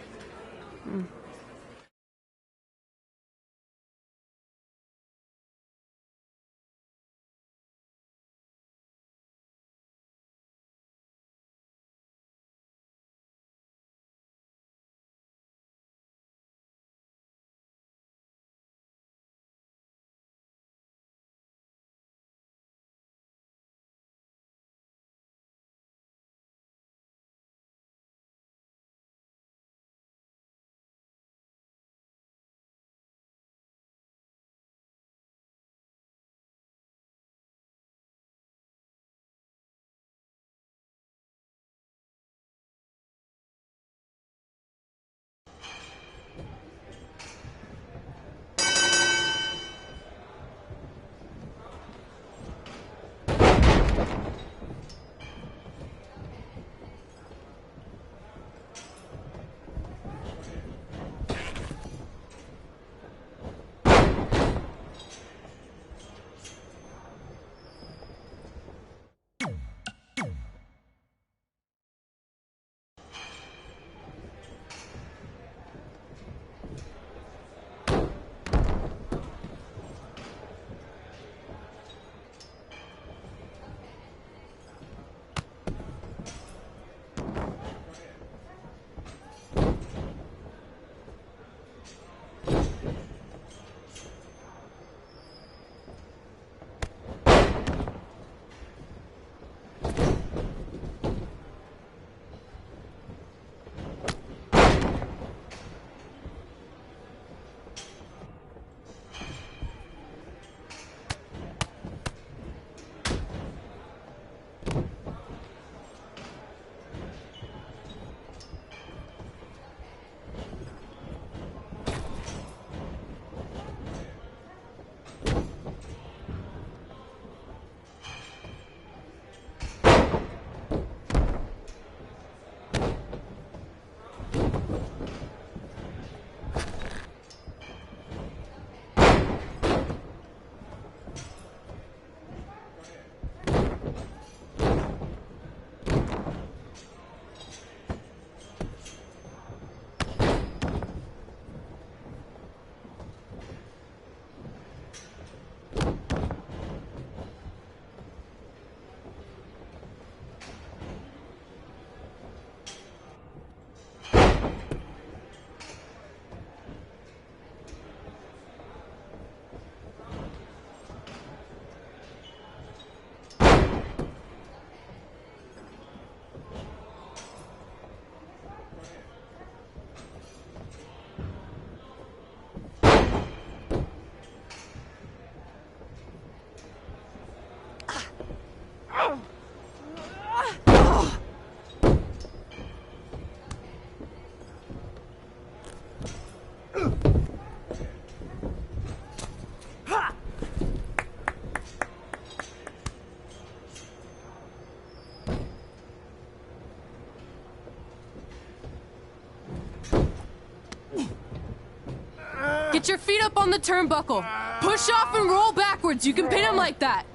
Get your feet up on the turnbuckle. Push off and roll backwards. You can pin him like that.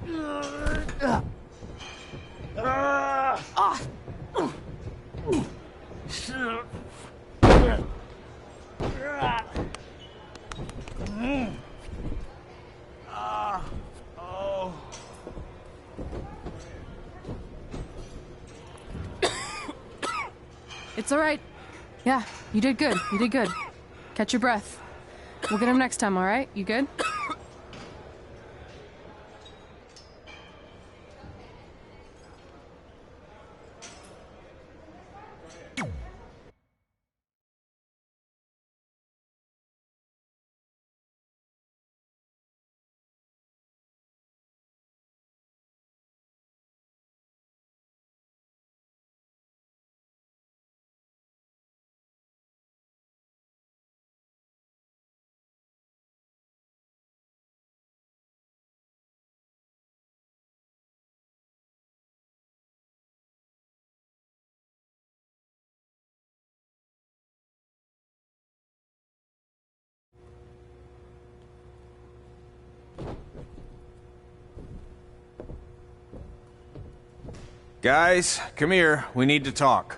It's all right. Yeah, you did good. You did good. Catch your breath. We'll get him next time, all right? You good? Guys, come here. We need to talk.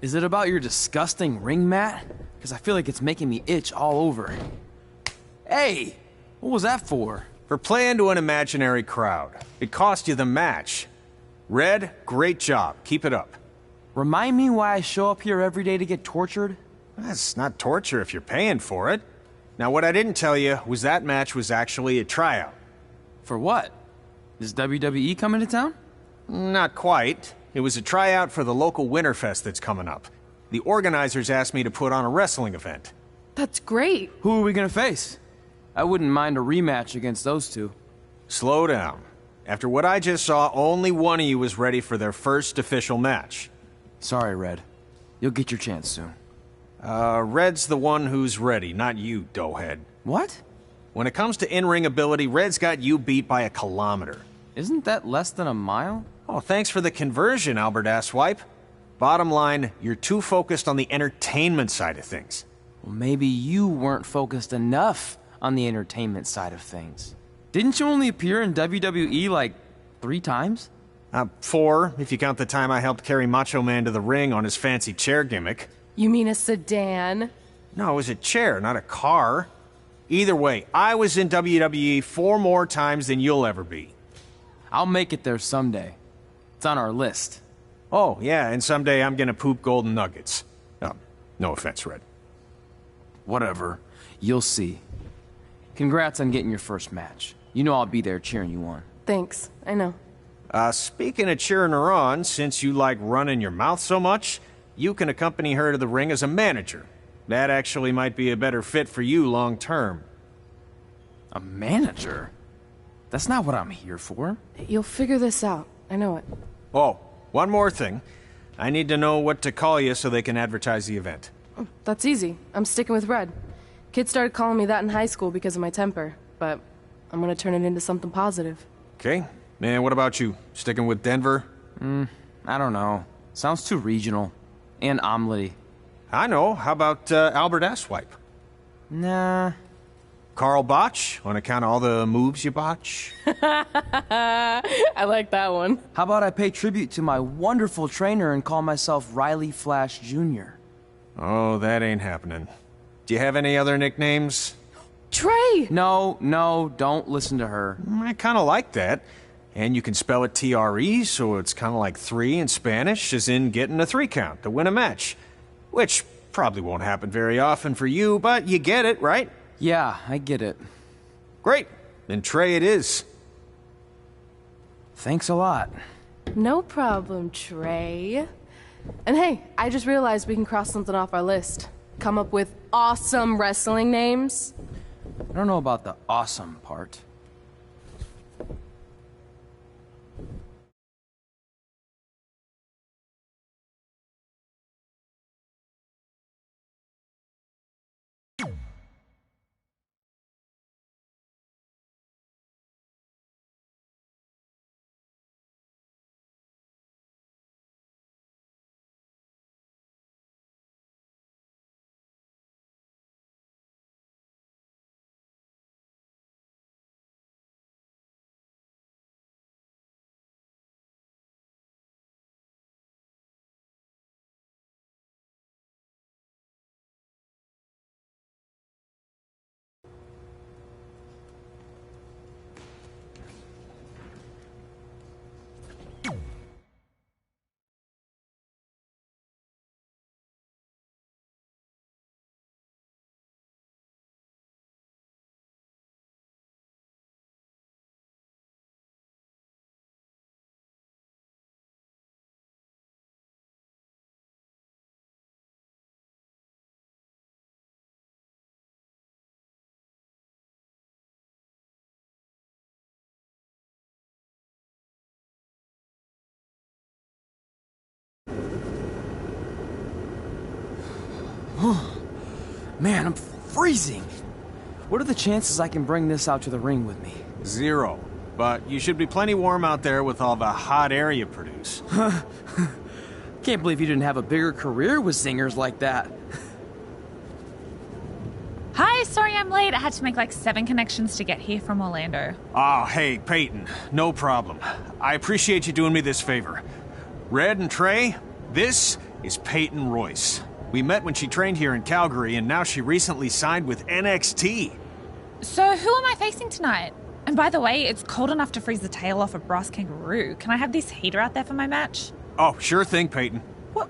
Is it about your disgusting ring mat? Because I feel like it's making me itch all over. Hey! What was that for? For playing to an imaginary crowd. It cost you the match. Red, great job. Keep it up. Remind me why I show up here every day to get tortured? That's not torture if you're paying for it. Now, what I didn't tell you was that match was actually a tryout. For what? Is WWE coming to town? Not quite. It was a tryout for the local Winterfest that's coming up. The organizers asked me to put on a wrestling event. That's great. Who are we gonna face? I wouldn't mind a rematch against those two. Slow down. After what I just saw, only one of you was ready for their first official match. Sorry, Red. You'll get your chance soon. Red's the one who's ready, not you, doughhead. What? When it comes to in-ring ability, Red's got you beat by a kilometer. Isn't that less than a mile? Oh, thanks for the conversion, Albert Asswipe. Bottom line, you're too focused on the entertainment side of things. Well, maybe you weren't focused enough on the entertainment side of things. Didn't you only appear in WWE like 3 times? 4, if you count the time I helped carry Macho Man to the ring on his fancy chair gimmick. You mean a sedan? No, it was a chair, not a car. Either way, I was in WWE 4 more times than you'll ever be. I'll make it there someday. It's on our list. Oh, yeah, and someday I'm gonna poop golden nuggets. No offense, Red. Whatever. You'll see. Congrats on getting your first match. You know I'll be there cheering you on. Thanks. I know. Speaking of cheering her on, since you like running your mouth so much, you can accompany her to the ring as a manager. That actually might be a better fit for you long term. A manager? That's not what I'm here for. You'll figure this out. I know it. Oh, one more thing. I need to know what to call you so they can advertise the event. Oh, that's easy. I'm sticking with Red. Kids started calling me that in high school because of my temper, but I'm gonna turn it into something positive. Okay. And what about you? Sticking with Denver? I don't know. Sounds too regional. And omelety. I know. How about Albert Asswipe? Nah. Carl Botch, on account of all the moves you botch? I like that one. How about I pay tribute to my wonderful trainer and call myself Riley Flash Jr.? Oh, that ain't happening. Do you have any other nicknames? Trey! No, don't listen to her. I kind of like that. And you can spell it T-R-E, so it's kind of like 3 in Spanish, as in getting a 3 count to win a match. Which probably won't happen very often for you, but you get it, right? Yeah, I get it. Great. Then Trey it is. Thanks a lot. No problem, Trey. And hey, I just realized we can cross something off our list. Come up with awesome wrestling names. I don't know about the awesome part. Man, I'm freezing. What are the chances I can bring this out to the ring with me? 0. But you should be plenty warm out there with all the hot air you produce. Can't believe you didn't have a bigger career with singers like that. Hi, sorry I'm late. I had to make like 7 connections to get here from Orlando. Oh, hey, Peyton. No problem. I appreciate you doing me this favor. Red and Trey, this is Peyton Royce. We met when she trained here in Calgary, and now she recently signed with NXT. So who am I facing tonight? And by the way, it's cold enough to freeze the tail off a brass kangaroo. Can I have this heater out there for my match? Oh, sure thing, Peyton. What?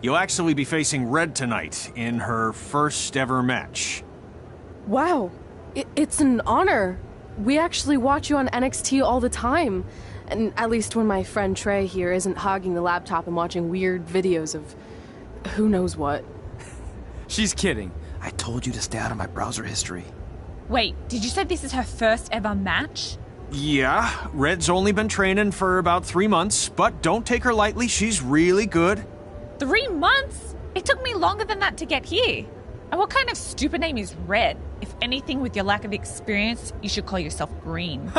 You'll actually be facing Red tonight in her first ever match. Wow, it's an honor. We actually watch you on NXT all the time. And at least when my friend Trey here isn't hogging the laptop and watching weird videos of who knows what. She's kidding. I told you to stay out of my browser history. Wait, did you say this is her first ever match? Yeah, Red's only been training for about 3 months, but don't take her lightly, she's really good. 3 months? It took me longer than that to get here. And what kind of stupid name is Red? If anything, with your lack of experience, you should call yourself Green.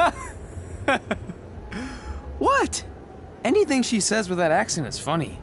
What? Anything she says with that accent is funny.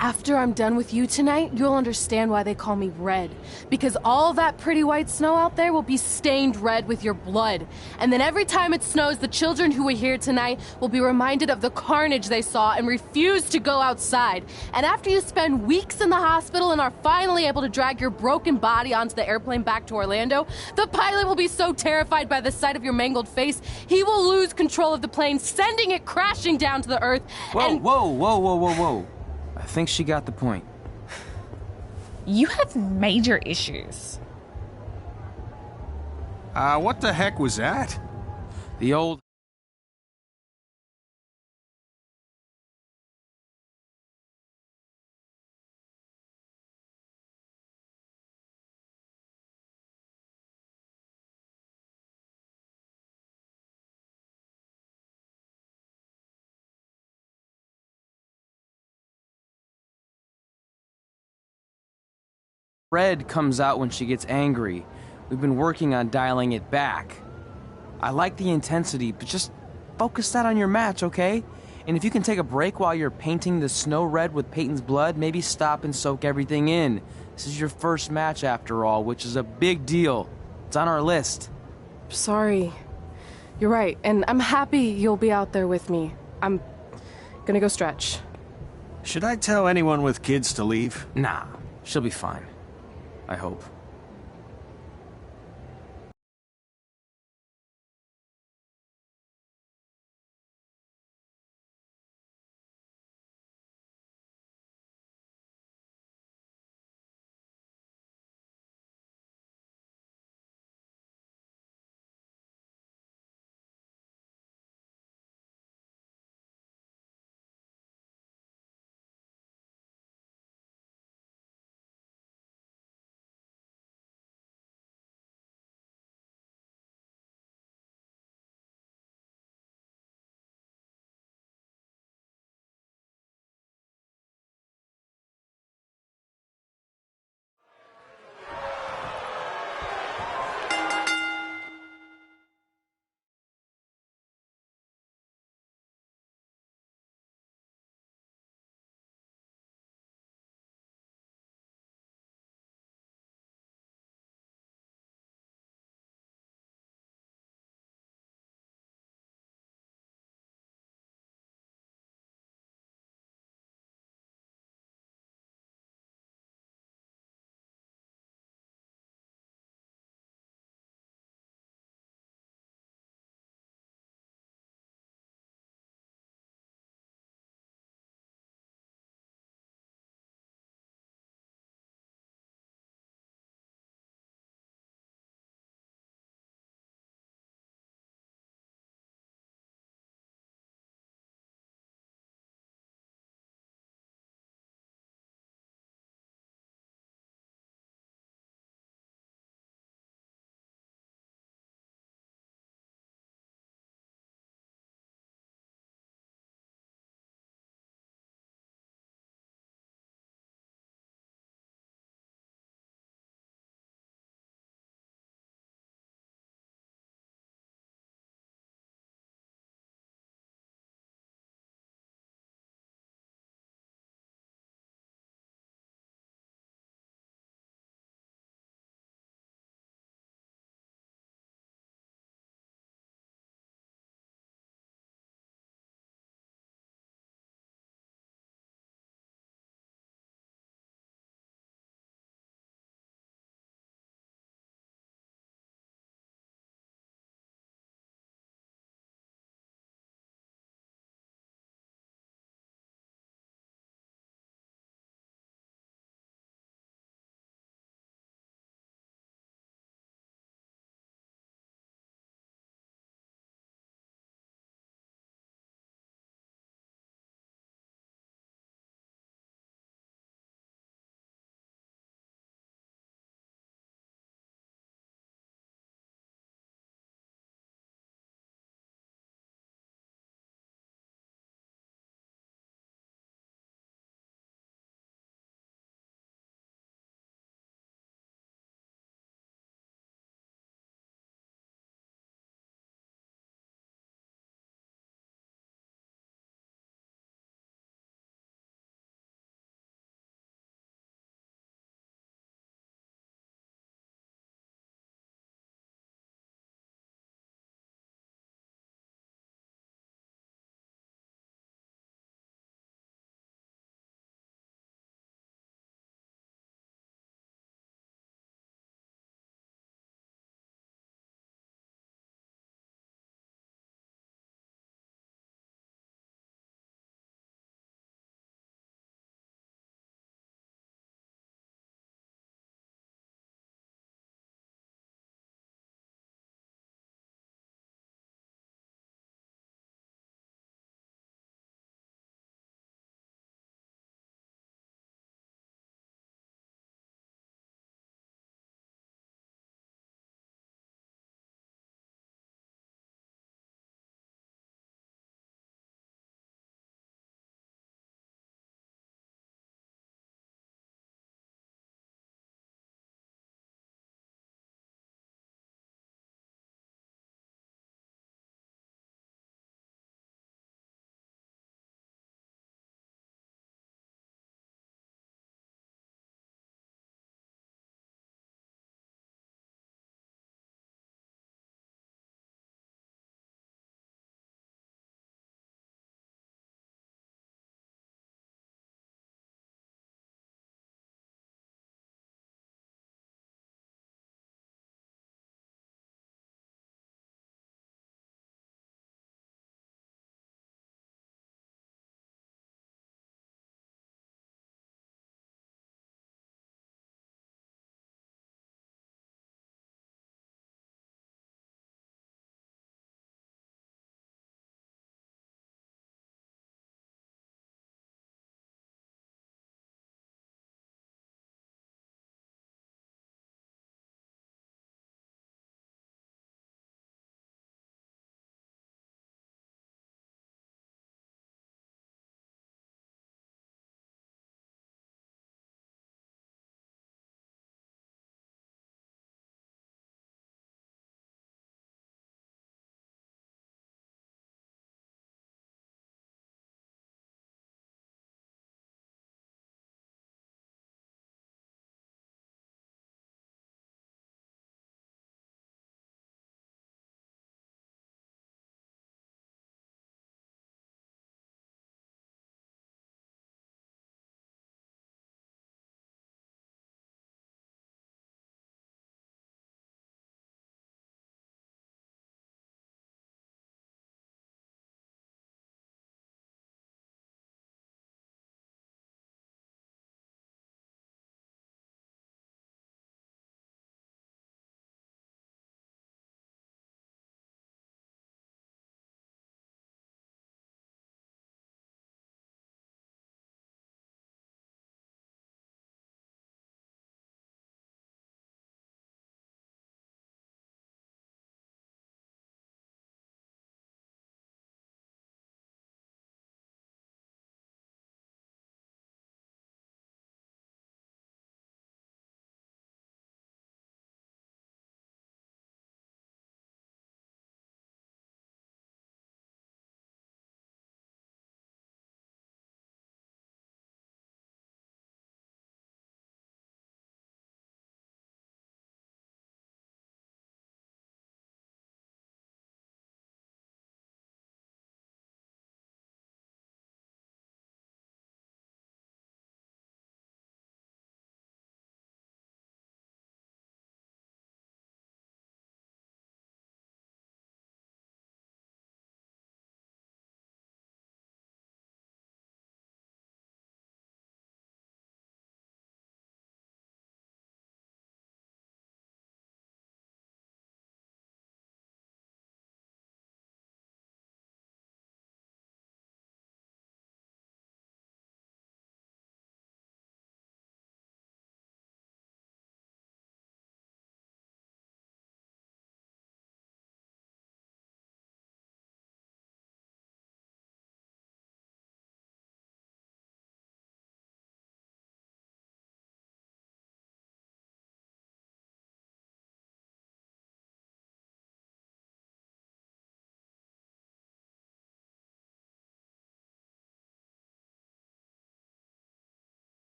After I'm done with you tonight, you'll understand why they call me Red. Because all that pretty white snow out there will be stained red with your blood. And then every time it snows, the children who are here tonight will be reminded of the carnage they saw and refuse to go outside. And after you spend weeks in the hospital and are finally able to drag your broken body onto the airplane back to Orlando, the pilot will be so terrified by the sight of your mangled face, he will lose control of the plane, sending it crashing down to the earth. Whoa. I think she got the point. You have major issues. What the heck was that? The old... Red comes out when she gets angry. We've been working on dialing it back. I like the intensity, but just focus that on your match, okay? And if you can take a break while you're painting the snow red with Peyton's blood, maybe stop and soak everything in. This is your first match after all, which is a big deal. It's on our list. Sorry. You're right, and I'm happy you'll be out there with me. I'm gonna go stretch. Should I tell anyone with kids to leave? Nah, she'll be fine. I hope.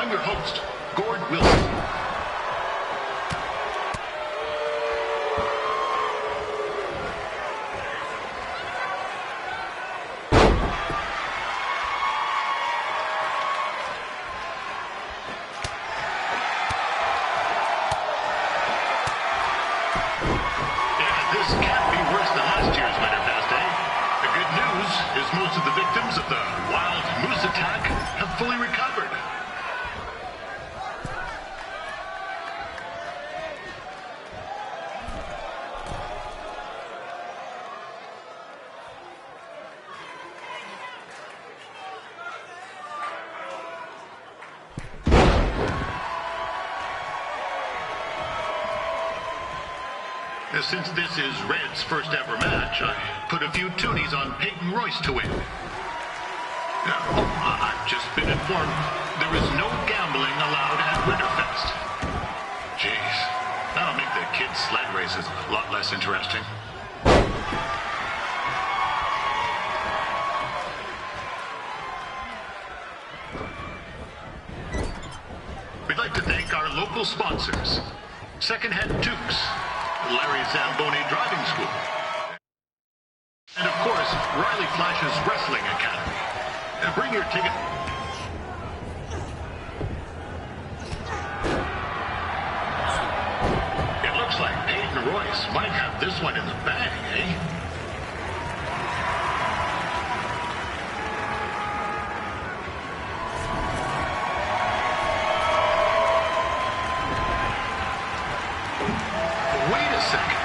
I'm your host, Gord Wilson. This can't be worse than last year's Winterfest, eh? The good news is most of the victims of the wild moose attack have fully recovered. Since this is Red's first ever match, I put a few toonies on Peyton Royce to win. I've just been informed there is no gambling allowed at Winterfest. Jeez, that'll make the kids' sled races a lot less interesting. We'd like to thank our local sponsors, Secondhand Dukes, Larry Zamboni Driving School, and of course, Riley Flash's Wrestling Academy. Bring your ticket. It looks like Peyton Royce might have this one in the bag, eh? Wait a second.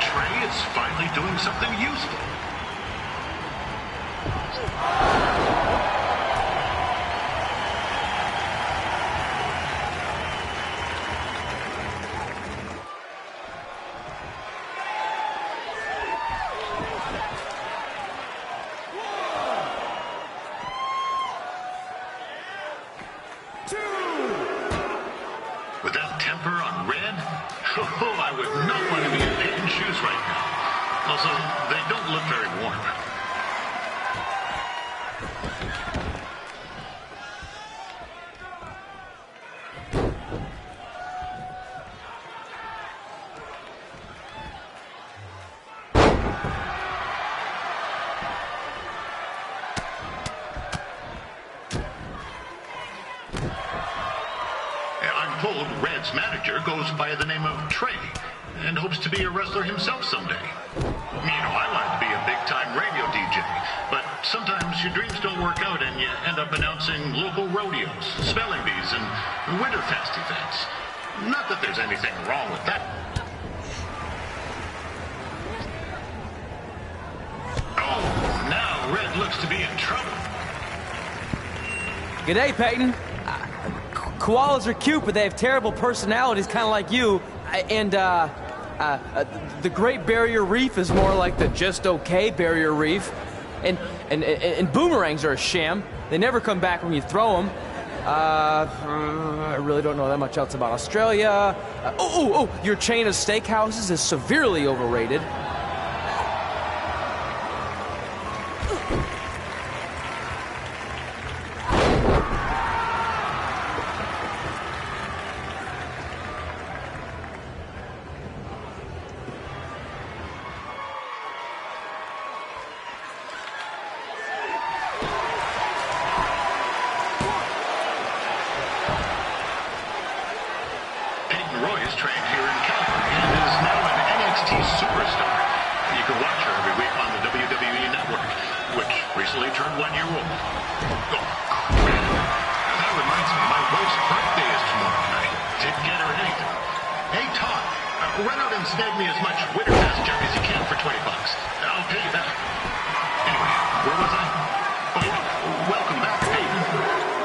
Trey is finally doing something useful. With that temper on Red, I would not want to be in Peyton's shoes right now. Also, they don't look very warm. I'm told Red's manager goes by the name of Trey and hopes to be a wrestler himself someday. You know, I wanted to be a big-time radio DJ, but sometimes your dreams don't work out and you end up announcing local rodeos, spelling bees, and Winterfest events. Not that there's anything wrong with that. Oh, now Red looks to be in trouble. G'day, Peyton. Koalas are cute, but they have terrible personalities, kind of like you. And the Great Barrier Reef is more like the just okay Barrier Reef. And boomerangs are a sham. They never come back when you throw them. I really don't know that much else about Australia. Your chain of steakhouses is severely overrated. Royce trained here in Calgary and is now an NXT superstar. You can watch her every week on the WWE Network, which recently turned 1 year old. Oh, crap. That reminds me, my wife's birthday is tomorrow, and I didn't get her anything. Hey, Todd, run out and snag me as much Winterfest jerky as you can for $20. I'll pay you back. Anyway, where was I? Oh, yeah. Welcome back, Peyton.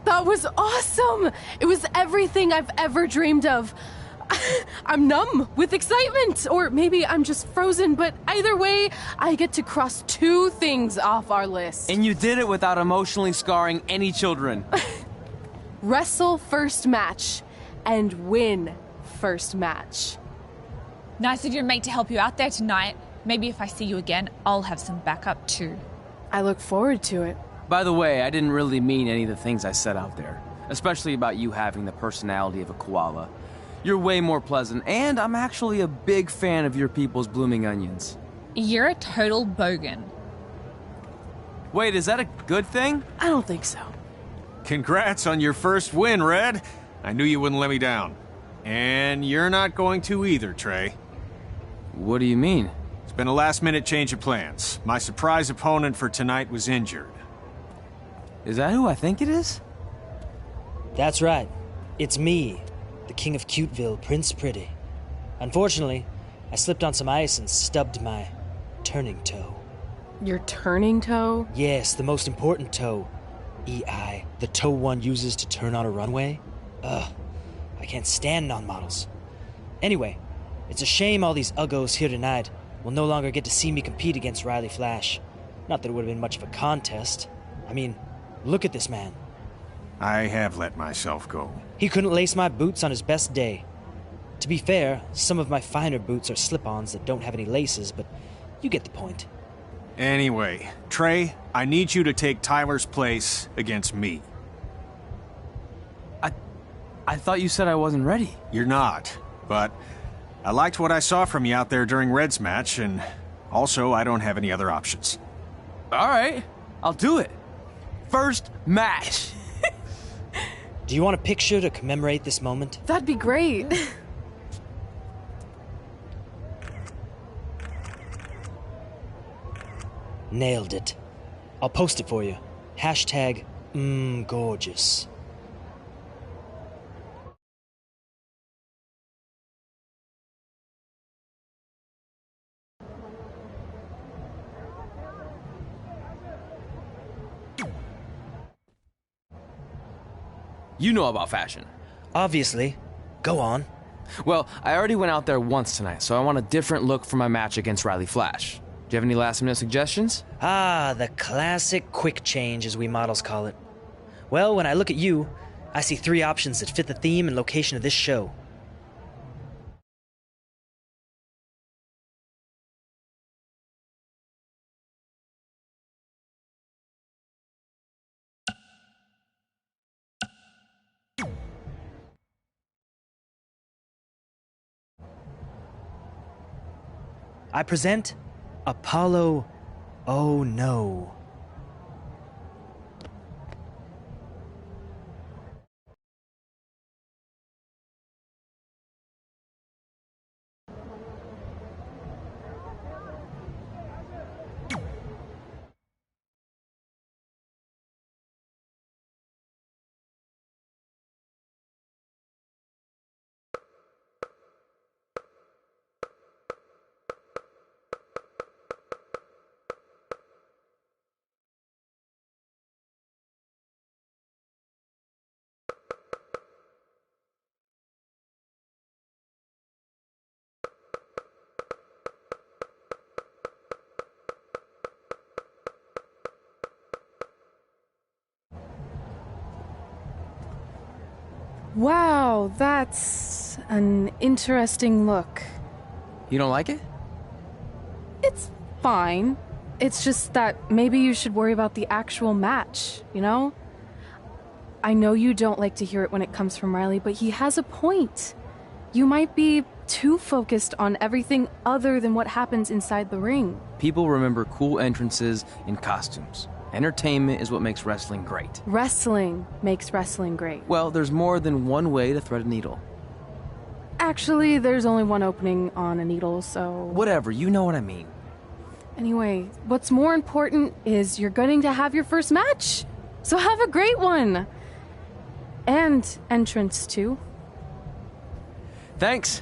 That was awesome! It was everything I've ever dreamed of. I'm numb with excitement, or maybe I'm just frozen, but either way, I get to cross 2 things off our list. And you did it without emotionally scarring any children. Wrestle first match and win first match. Nice of your mate to help you out there tonight. Maybe if I see you again, I'll have some backup too. I look forward to it. By the way, I didn't really mean any of the things I said out there, especially about you having the personality of a koala. You're way more pleasant, and I'm actually a big fan of your people's blooming onions. You're a total bogan. Wait, is that a good thing? I don't think so. Congrats on your first win, Red. I knew you wouldn't let me down. And you're not going to either, Trey. What do you mean? It's been a last-minute change of plans. My surprise opponent for tonight was injured. Is that who I think it is? That's right. It's me, the King of Cuteville, Prince Pretty. Unfortunately, I slipped on some ice and stubbed my turning toe. Your turning toe? Yes, the most important toe. EI, the toe one uses to turn on a runway. Ugh, I can't stand non-models. Anyway, it's a shame all these uggos here tonight will no longer get to see me compete against Riley Flash. Not that it would have been much of a contest. I mean, look at this man. I have let myself go. He couldn't lace my boots on his best day. To be fair, some of my finer boots are slip-ons that don't have any laces, but you get the point. Anyway, Trey, I need you to take Tyler's place against me. I thought you said I wasn't ready. You're not, but I liked what I saw from you out there during Red's match, and also I don't have any other options. All right, I'll do it. First match. Do you want a picture to commemorate this moment? That'd be great. Nailed it. I'll post it for you. Hashtag gorgeous. You know about fashion. Obviously. Go on. Well, I already went out there once tonight, so I want a different look for my match against Riley Flash. Do you have any last-minute suggestions? Ah, the classic quick change, as we models call it. Well, when I look at you, I see 3 options that fit the theme and location of this show. I present Apollo Oh No. Wow, that's an interesting look. You don't like it? It's fine. It's just that maybe you should worry about the actual match, you know? I know you don't like to hear it when it comes from Riley, but he has a point. You might be too focused on everything other than what happens inside the ring. People remember cool entrances and costumes. Entertainment is what makes wrestling great. Wrestling makes wrestling great. Well, there's more than one way to thread a needle. Actually, there's only one opening on a needle, so... Whatever, you know what I mean. Anyway, what's more important is you're going to have your first match. So have a great one. And entrance, too. Thanks.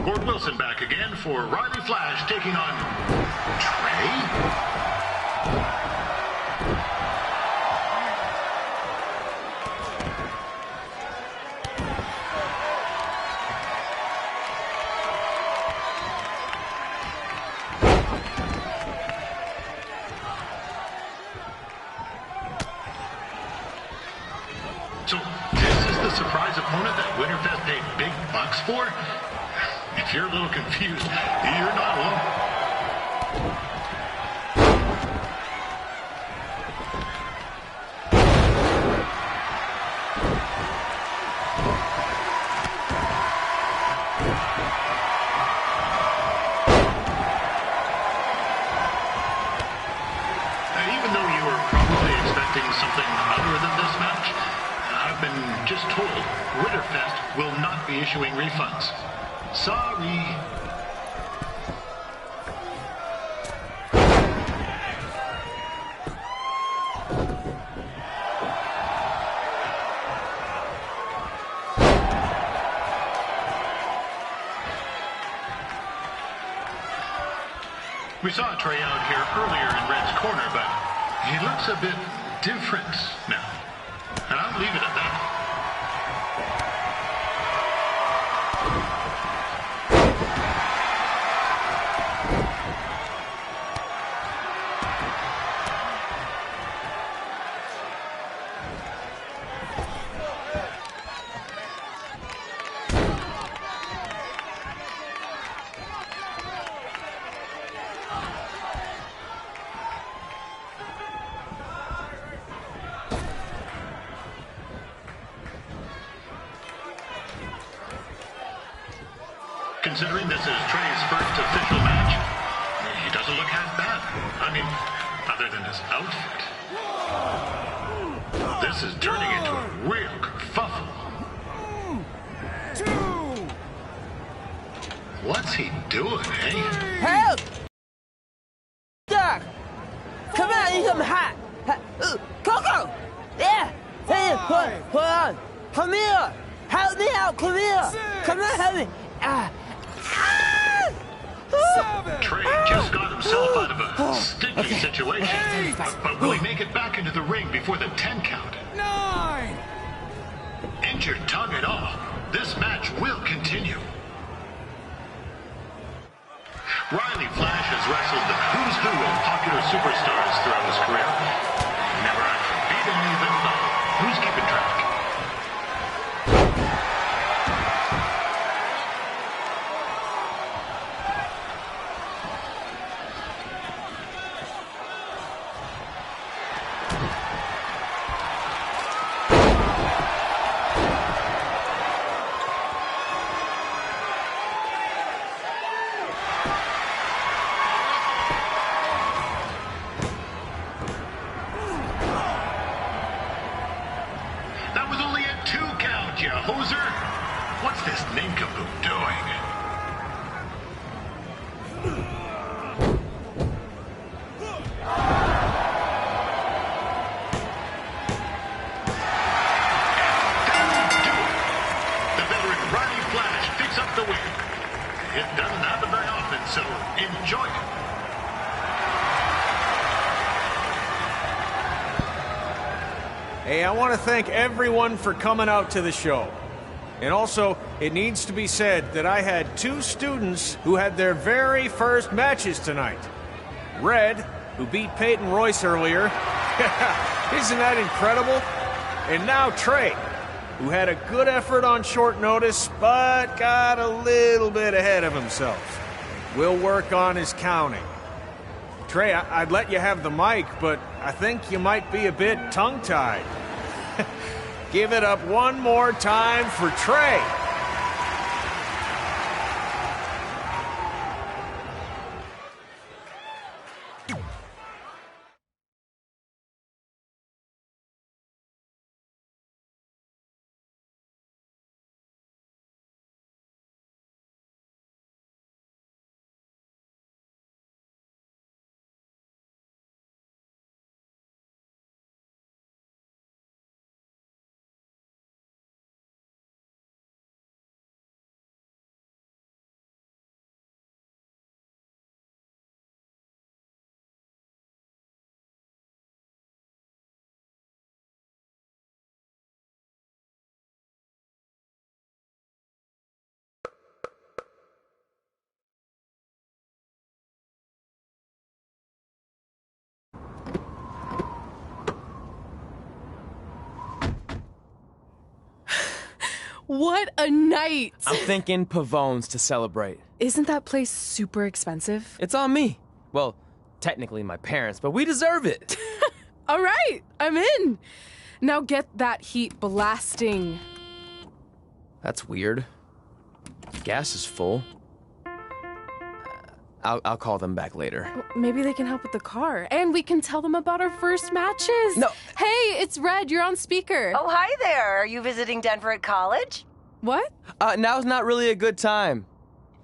Gord Wilson back again for Riley Flash taking on Trey. So this is the surprise opponent that Winterfest paid big bucks for? If you're a little confused, you're not alone. Even though you were probably expecting something other than this match, I've been just told Winterfest will not be issuing refunds. Sorry. We saw Trey out here earlier in Red's corner, but he looks a bit different now. And I'll leave it at that. Considering this is Trey's first official match, he doesn't look half bad. I mean, other than his outfit. This is turning into a real kerfuffle. What's he doing, eh? Help! Doc! Come on, need some hot. Coco! Yeah! Hey, hold on. Come here! Help me out, come here! Come on, help me! Trey just got himself out of a sticky situation. But will he make it back into the ring before the 10 count? 9! Injured tongue and all, this match will continue. Riley Flash has wrestled the who's who of popular superstars throughout his career. Never actually beat any of them, but who's keeping track? That was only a 2 count, you hoser. What's this nincompoop doing? The veteran Riley Flash picks up the win. It doesn't happen very often, so enjoy it. Hey, I want to thank everyone for coming out to the show. And also, it needs to be said that I had 2 students who had their very first matches tonight. Red, who beat Peyton Royce earlier. Isn't that incredible? And now Trey, who had a good effort on short notice, but got a little bit ahead of himself. We'll work on his counting. Trey, I'd let you have the mic, but I think you might be a bit tongue-tied. Give it up one more time for Trey. What a night! I'm thinking Pavone's to celebrate. Isn't that place super expensive? It's on me. Well, technically my parents, but we deserve it. All right, I'm in. Now get that heat blasting. That's weird. Gas is full. I'll call them back later. Maybe they can help with the car. And we can tell them about our first matches. No. Hey, it's Red. You're on speaker. Oh, hi there. Are you visiting Denver at college? What? Now's not really a good time.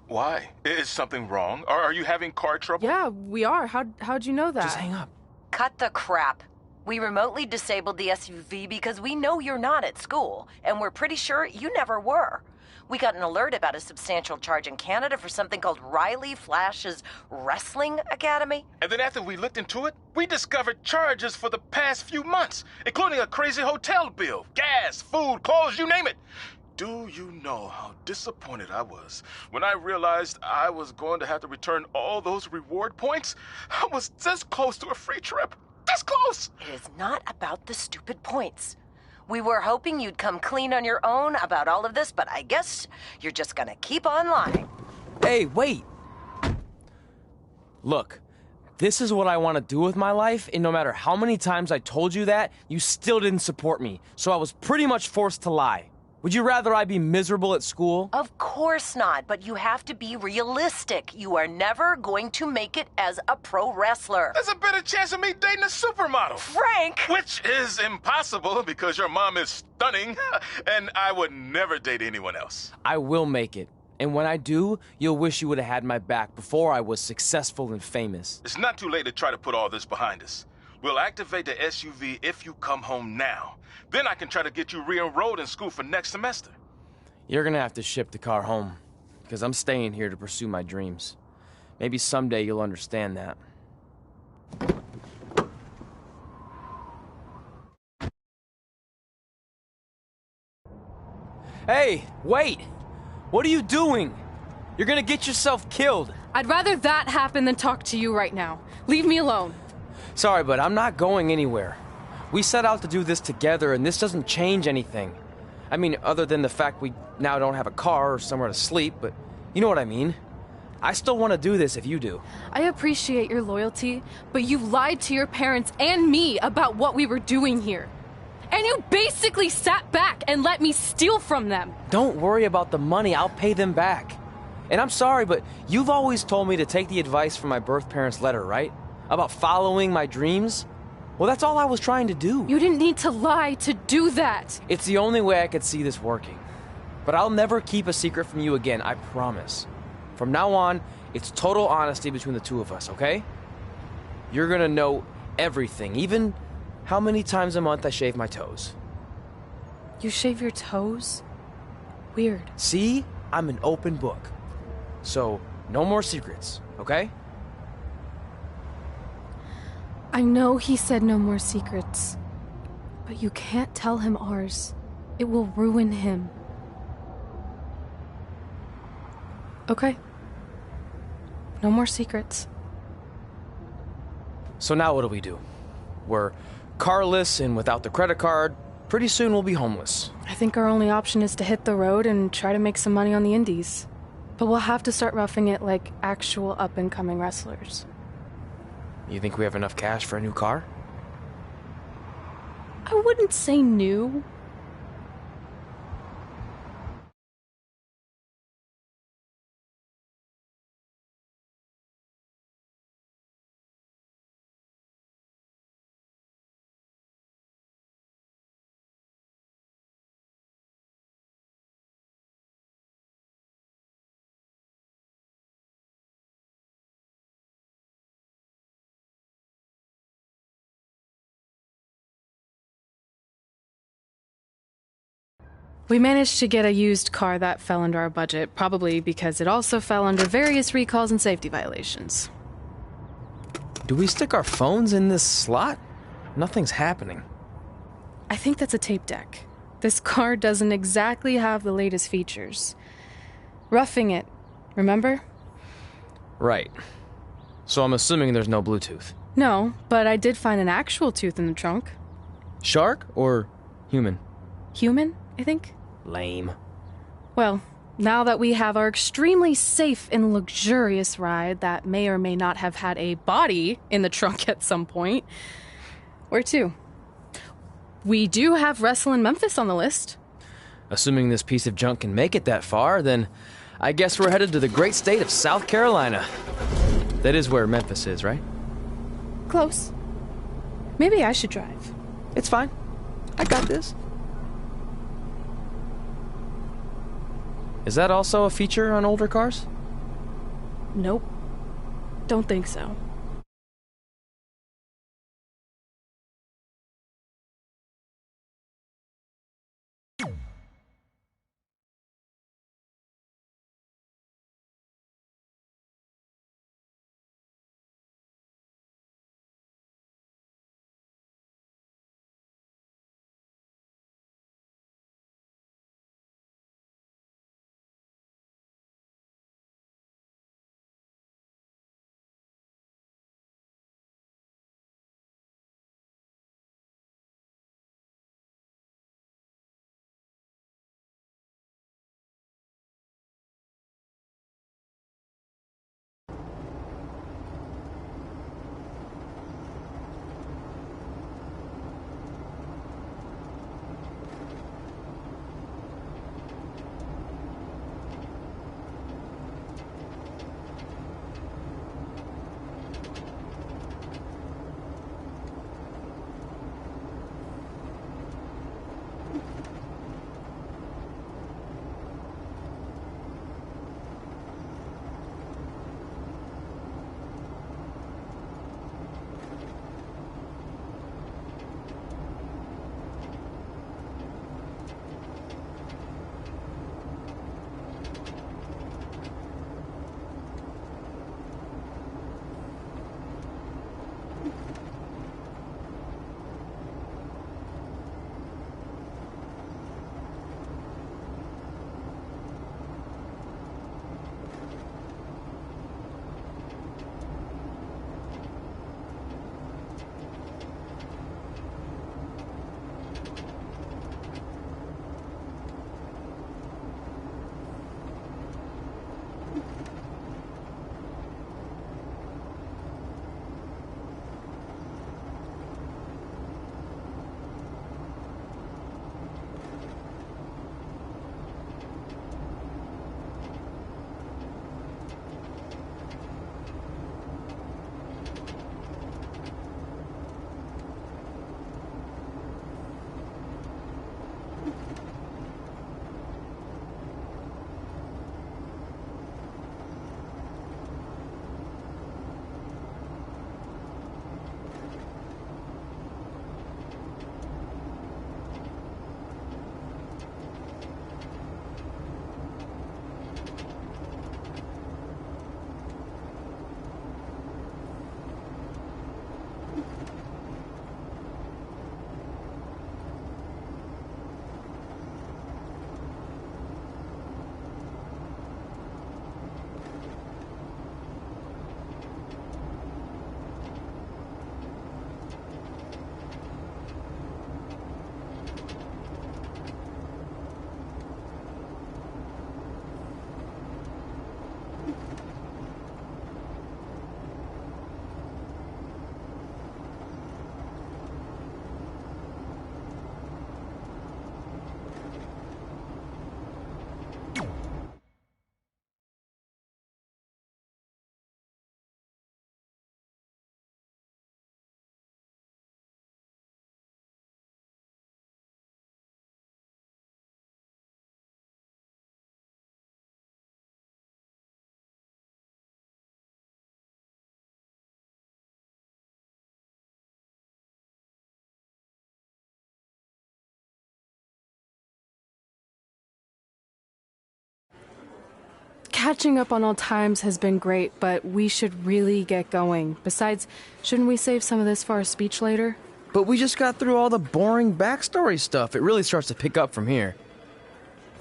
Why? Is something wrong? Or are you having car trouble? Yeah, we are. How'd you know that? Just hang up. Cut the crap. We remotely disabled the SUV because we know you're not at school, and we're pretty sure you never were. We got an alert about a substantial charge in Canada for something called Riley Flash's Wrestling Academy. And then after we looked into it, we discovered charges for the past few months, including a crazy hotel bill, gas, food, clothes, you name it. Do you know how disappointed I was when I realized I was going to have to return all those reward points? I was this close to a free trip. This close! It is not about the stupid points. We were hoping you'd come clean on your own about all of this, but I guess you're just gonna keep on lying. Hey, wait! Look, this is what I want to do with my life, and no matter how many times I told you that, you still didn't support me, so I was pretty much forced to lie. Would you rather I be miserable at school? Of course not, but you have to be realistic. You are never going to make it as a pro wrestler. There's a better chance of me dating a supermodel. Frank! Which is impossible because your mom is stunning, and I would never date anyone else. I will make it. And when I do, you'll wish you would have had my back before I was successful and famous. It's not too late to try to put all this behind us. We'll activate the SUV if you come home now. Then I can try to get you re-enrolled in school for next semester. You're gonna have to ship the car home, because I'm staying here to pursue my dreams. Maybe someday you'll understand that. Hey, wait! What are you doing? You're gonna get yourself killed. I'd rather that happen than talk to you right now. Leave me alone. Sorry, but I'm not going anywhere. We set out to do this together, and this doesn't change anything. I mean, other than the fact we now don't have a car or somewhere to sleep, but you know what I mean. I still want to do this if you do. I appreciate your loyalty, but you lied to your parents and me about what we were doing here. And you basically sat back and let me steal from them. Don't worry about the money, I'll pay them back. And I'm sorry, but you've always told me to take the advice from my birth parents' letter, right? About following my dreams? Well, that's all I was trying to do. You didn't need to lie to do that. It's the only way I could see this working. But I'll never keep a secret from you again, I promise. From now on, it's total honesty between the two of us, okay? You're gonna know everything, even how many times a month I shave my toes. You shave your toes? Weird. See? I'm an open book. So, no more secrets, okay? I know he said no more secrets, but you can't tell him ours. It will ruin him. Okay. No more secrets. So now what do? We're carless and without the credit card. Pretty soon we'll be homeless. I think our only option is to hit the road and try to make some money on the indies. But we'll have to start roughing it like actual up-and-coming wrestlers. You think we have enough cash for a new car? I wouldn't say new. We managed to get a used car that fell under our budget, probably because it also fell under various recalls and safety violations. Do we stick our phones in this slot? Nothing's happening. I think that's a tape deck. This car doesn't exactly have the latest features. Roughing it, remember? Right. So I'm assuming there's no Bluetooth. No, but I did find an actual tooth in the trunk. Shark or human? Human, I think. Lame. Well, now that we have our extremely safe and luxurious ride that may or may not have had a body in the trunk at some point, where to? We do have Wrestle in Memphis on the list. Assuming this piece of junk can make it that far, then I guess we're headed to the great state of South Carolina. That is where Memphis is, right? Close. Maybe I should drive. It's fine. I got this. Is that also a feature on older cars? Nope. Don't think so. Catching up on old times has been great, but we should really get going. Besides, shouldn't we save some of this for our speech later? But we just got through all the boring backstory stuff. It really starts to pick up from here.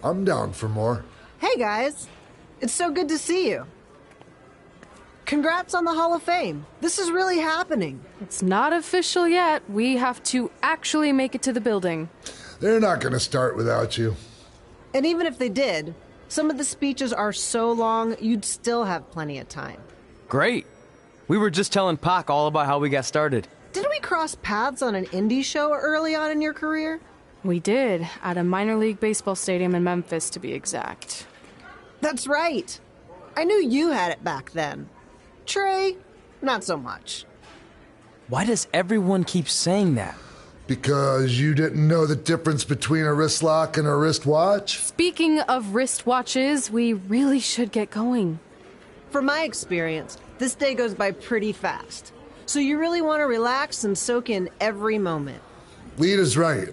I'm down for more. Hey, guys. It's so good to see you. Congrats on the Hall of Fame. This is really happening. It's not official yet. We have to actually make it to the building. They're not going to start without you. And even if they did, Some of the speeches are so long, you'd still have plenty of time. Great. We were just telling Pac all about how we got started. Didn't we cross paths on an indie show early on in your career? We did, at a minor league baseball stadium in Memphis, to be exact. That's right. I knew you had it back then. Trey, not so much. Why does everyone keep saying that? Because you didn't know the difference between a wrist lock and a wristwatch? Speaking of wristwatches, we really should get going. From my experience, this day goes by pretty fast. So you really want to relax and soak in every moment. Lita's right.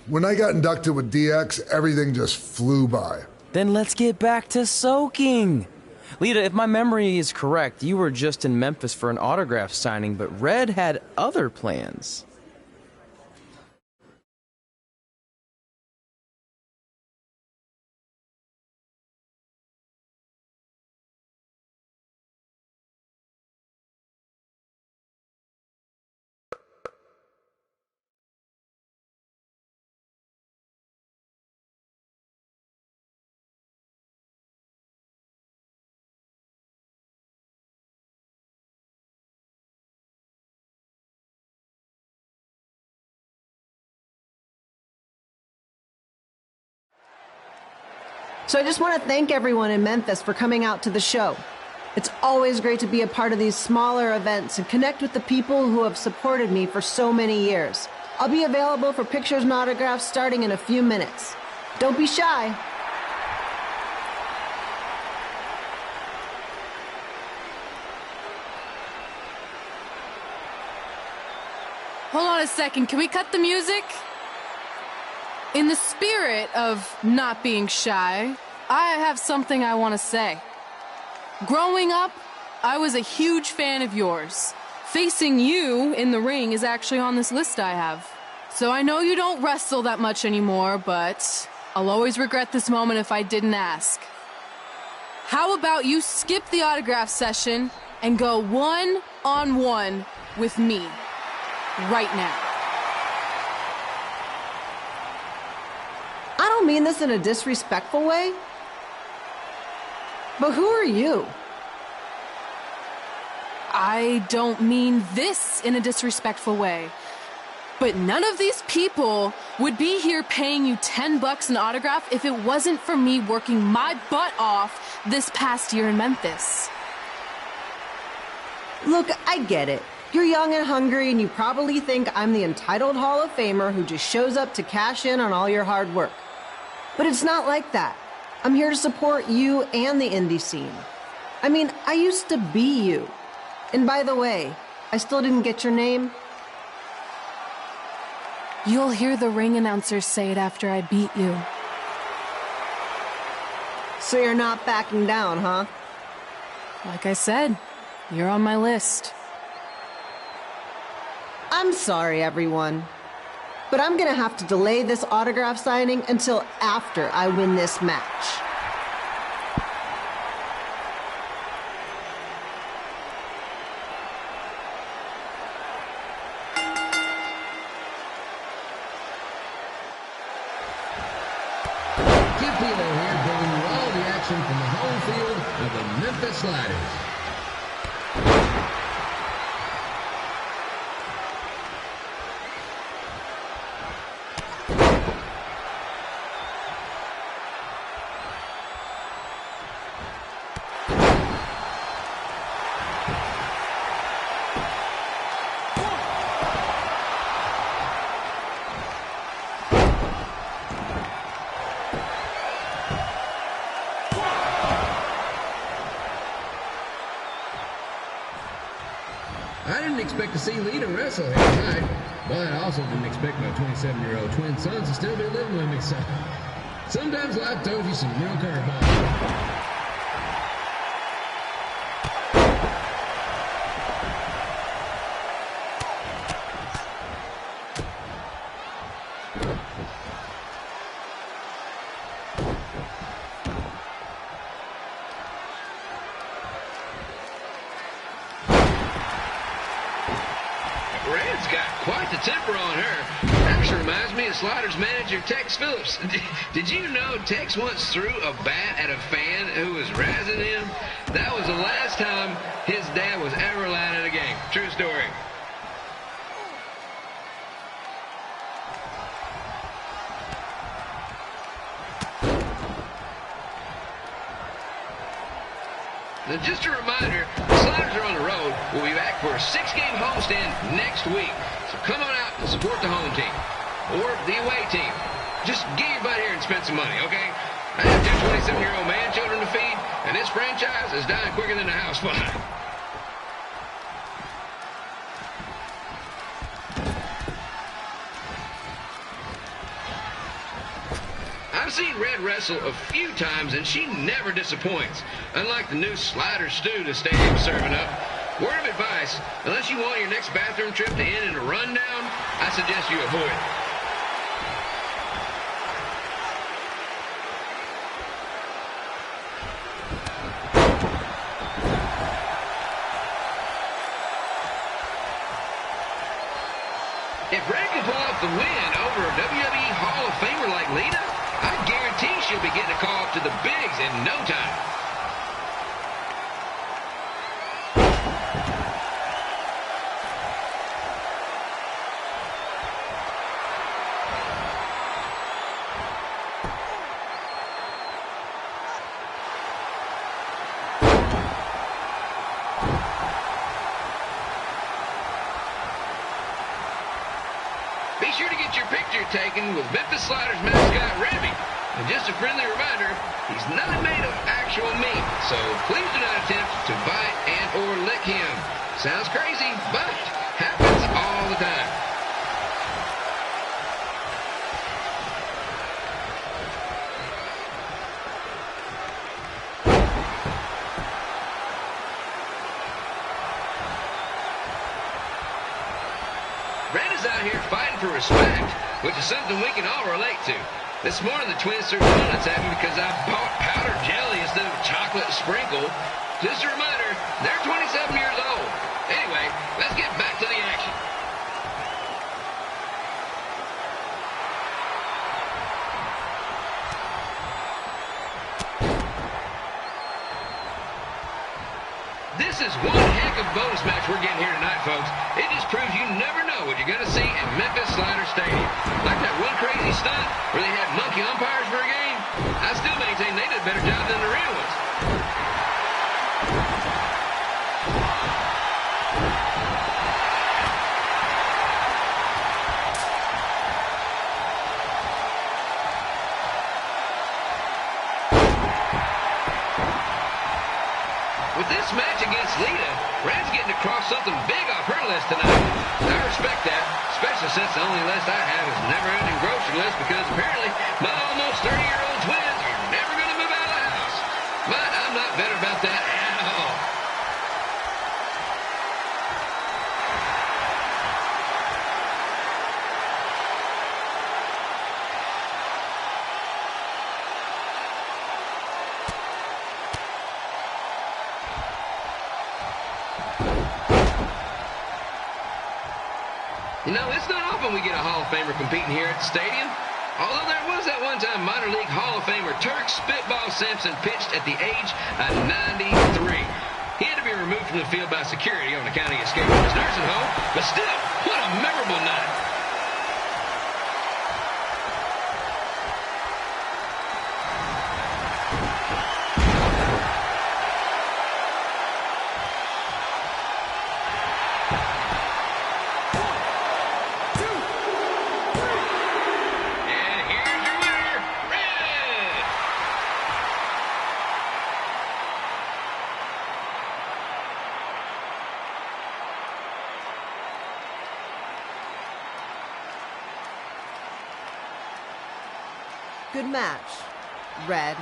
When I got inducted with DX, everything just flew by. Then let's get back to soaking. Lita, if my memory is correct, you were just in Memphis for an autograph signing, but Red had other plans. So I just want to thank everyone in Memphis for coming out to the show. It's always great to be a part of these smaller events and connect with the people who have supported me for so many years. I'll be available for pictures and autographs starting in a few minutes. Don't be shy. Hold on a second, can we cut the music? In the spirit of not being shy, I have something I want to say. Growing up, I was a huge fan of yours. Facing you in the ring is actually on this list I have. So I know you don't wrestle that much anymore, but I'll always regret this moment if I didn't ask. How about you skip the autograph session and go one-on-one with me right now? I don't mean this in a disrespectful way, but who are you? I don't mean this in a disrespectful way, but none of these people would be here paying you $10 an autograph if it wasn't for me working my butt off this past year in Memphis. Look, I get it. You're young and hungry, and you probably think I'm the entitled Hall of Famer who just shows up to cash in on all your hard work. But it's not like that. I'm here to support you and the indie scene. I mean, I used to be you. And by the way, I still didn't get your name. You'll hear the ring announcers say it after I beat you. So you're not backing down, huh? Like I said, you're on my list. I'm sorry, everyone. But I'm gonna have to delay this autograph signing until after I win this match. Keith Pilo here, bringing you all the action from the home field of the Memphis Sliders. I didn't expect to see Lita wrestle here tonight, but I also didn't expect my 27-year-old twin sons to still be living with me, so sometimes life throws you some real curveballs. Red's got quite the temper on her. Actually reminds me of Slaughter's manager, Tex Phillips. Did you know Tex once threw a bat at a fan who was razzing him? That was the last time his dad was ever allowed at a game. True story. Now, just a reminder, the Sliders are on the road. We'll be back for a 6-game homestand next week. So come on out and support the home team or the away team. Just get your butt here and spend some money, okay? I have 2 27-year-old man children to feed, and this franchise is dying quicker than a house fire. I've seen Red wrestle a few times, and she never disappoints. Unlike the new slider stew the stadium's serving up. Word of advice, unless you want your next bathroom trip to end in a rundown, I suggest you avoid it. If Red can pull off the win over a WWE Hall of Famer like Lita, I guarantee she'll be getting a call up to the bigs in no time. Be sure to get your picture taken with Memphis Sliders mascot Remy. And just a friendly reminder, he's not made of actual meat, so please do not attempt to bite and or lick him. Sounds crazy, but happens all the time. Red is out here fighting for respect, which is something we can all relate to. This morning, the twins threw donuts at me because I bought powdered jelly instead of chocolate sprinkle. Just a reminder, they're 27 years old. Anyway, let's get back to the action. This is one heck of a bonus match we're getting here tonight, folks. It just proves you never know what you're going to see at Memphis Slider Stadium. Like that one crazy stunt where they had monkey umpires for a game. I still maintain they did a better job than the real ones. With this match against Lita, Red's getting to cross something big off her list tonight. I respect that, especially since the only list I have is never-ending grocery list because apparently my almost 30-year-old twins are never going to move out of the house. But I'm not bitter about that at all. You know, it's not often we get a Hall of Famer competing here at the stadium. Although there was that one time minor league Hall of Famer Turk Spitball Simpson pitched at the age of 93. He had to be removed from the field by security on account of escaping his nursing home, but still, what a memorable night. Good match, Red.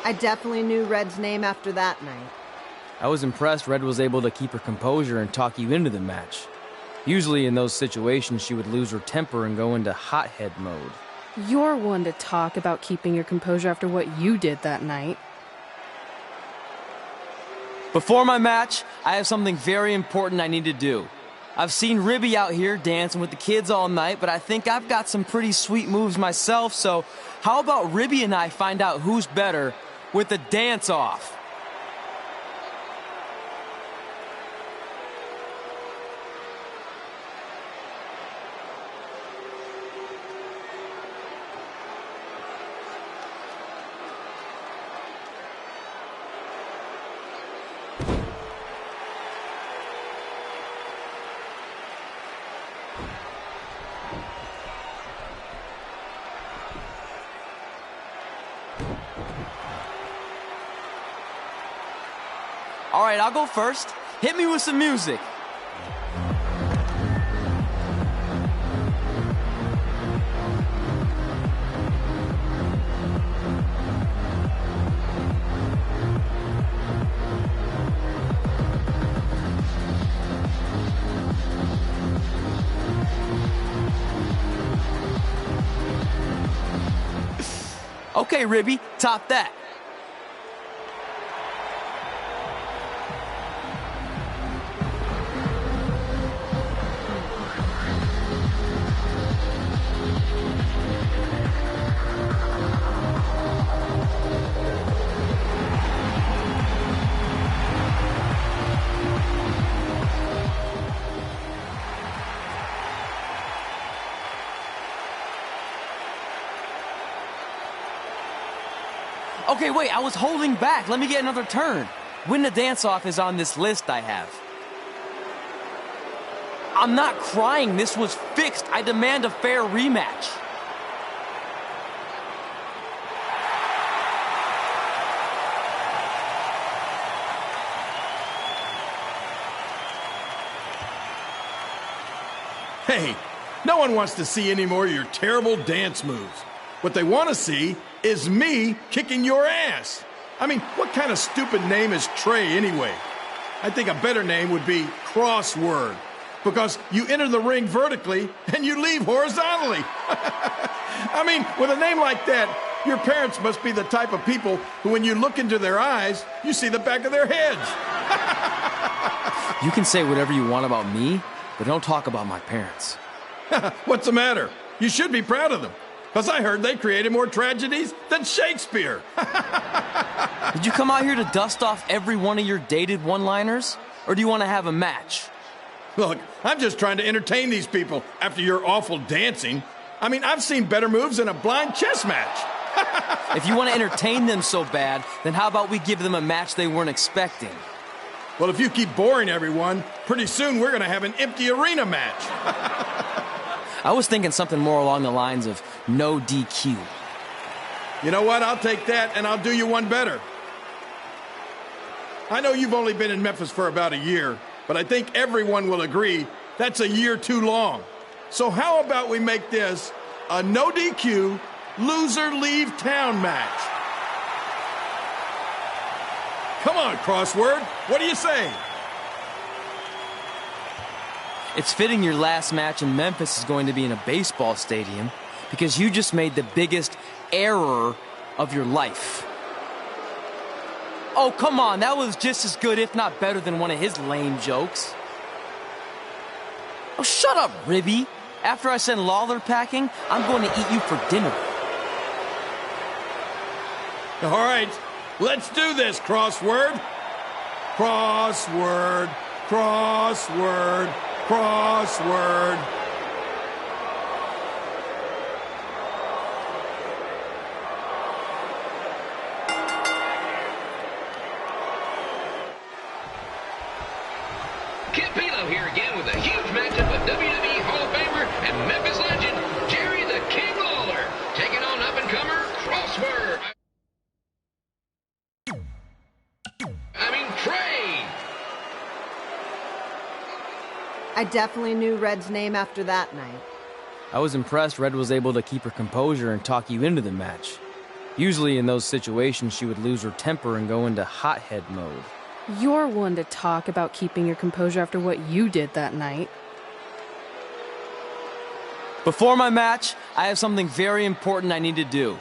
I definitely knew Red's name after that night. I was impressed Red was able to keep her composure and talk you into the match. Usually in those situations, she would lose her temper and go into hothead mode. You're one to talk about keeping your composure after what you did that night. Before my match, I have something very important I need to do. I've seen Ribby out here dancing with the kids all night, but I think I've got some pretty sweet moves myself, so how about Ribby and I find out who's better with the dance-off? All right, I'll go first. Hit me with some music. Okay, Ribby, top that. Okay, wait, I was holding back. Let me get another turn. Win the dance-off is on this list I have. I'm not crying. This was fixed. I demand a fair rematch. Hey, no one wants to see any more of your terrible dance moves. What they want to see is me kicking your ass. I mean, what kind of stupid name is Trey anyway? I think a better name would be Crossword, because you enter the ring vertically and you leave horizontally. I mean, with a name like that, your parents must be the type of people who, when you look into their eyes, you see the back of their heads. You can say whatever you want about me, but don't talk about my parents. What's the matter? You should be proud of them. Because I heard they created more tragedies than Shakespeare. Did you come out here to dust off every one of your dated one-liners? Or do you want to have a match? Look, I'm just trying to entertain these people after your awful dancing. I mean, I've seen better moves in a blind chess match. If you want to entertain them so bad, then how about we give them a match they weren't expecting? Well, if you keep boring everyone, pretty soon we're going to have an empty arena match. I was thinking something more along the lines of no DQ. You know what? I'll take that, and I'll do you one better. I know you've only been in Memphis for about a year, but I think everyone will agree that's a year too long. So how about we make this a no DQ, loser leave town match? Come on, Crossword. What do you say? It's fitting your last match in Memphis is going to be in a baseball stadium because you just made the biggest error of your life. Oh, come on. That was just as good, if not better, than one of his lame jokes. Oh, shut up, Ribby. After I send Lawler packing, I'm going to eat you for dinner. All right, let's do this, Crossword. Crossword, crossword, crossword. Kip Pilo here again with a huge matchup with WWE Hall of Famer and Memphis legend, Jerry the King Lawler, taking on up-and-comer Crossword. Trey! I definitely knew Red's name after that night. I was impressed Red was able to keep her composure and talk you into the match. Usually in those situations, she would lose her temper and go into hothead mode. You're one to talk about keeping your composure after what you did that night. Before my match, I have something very important I need to do.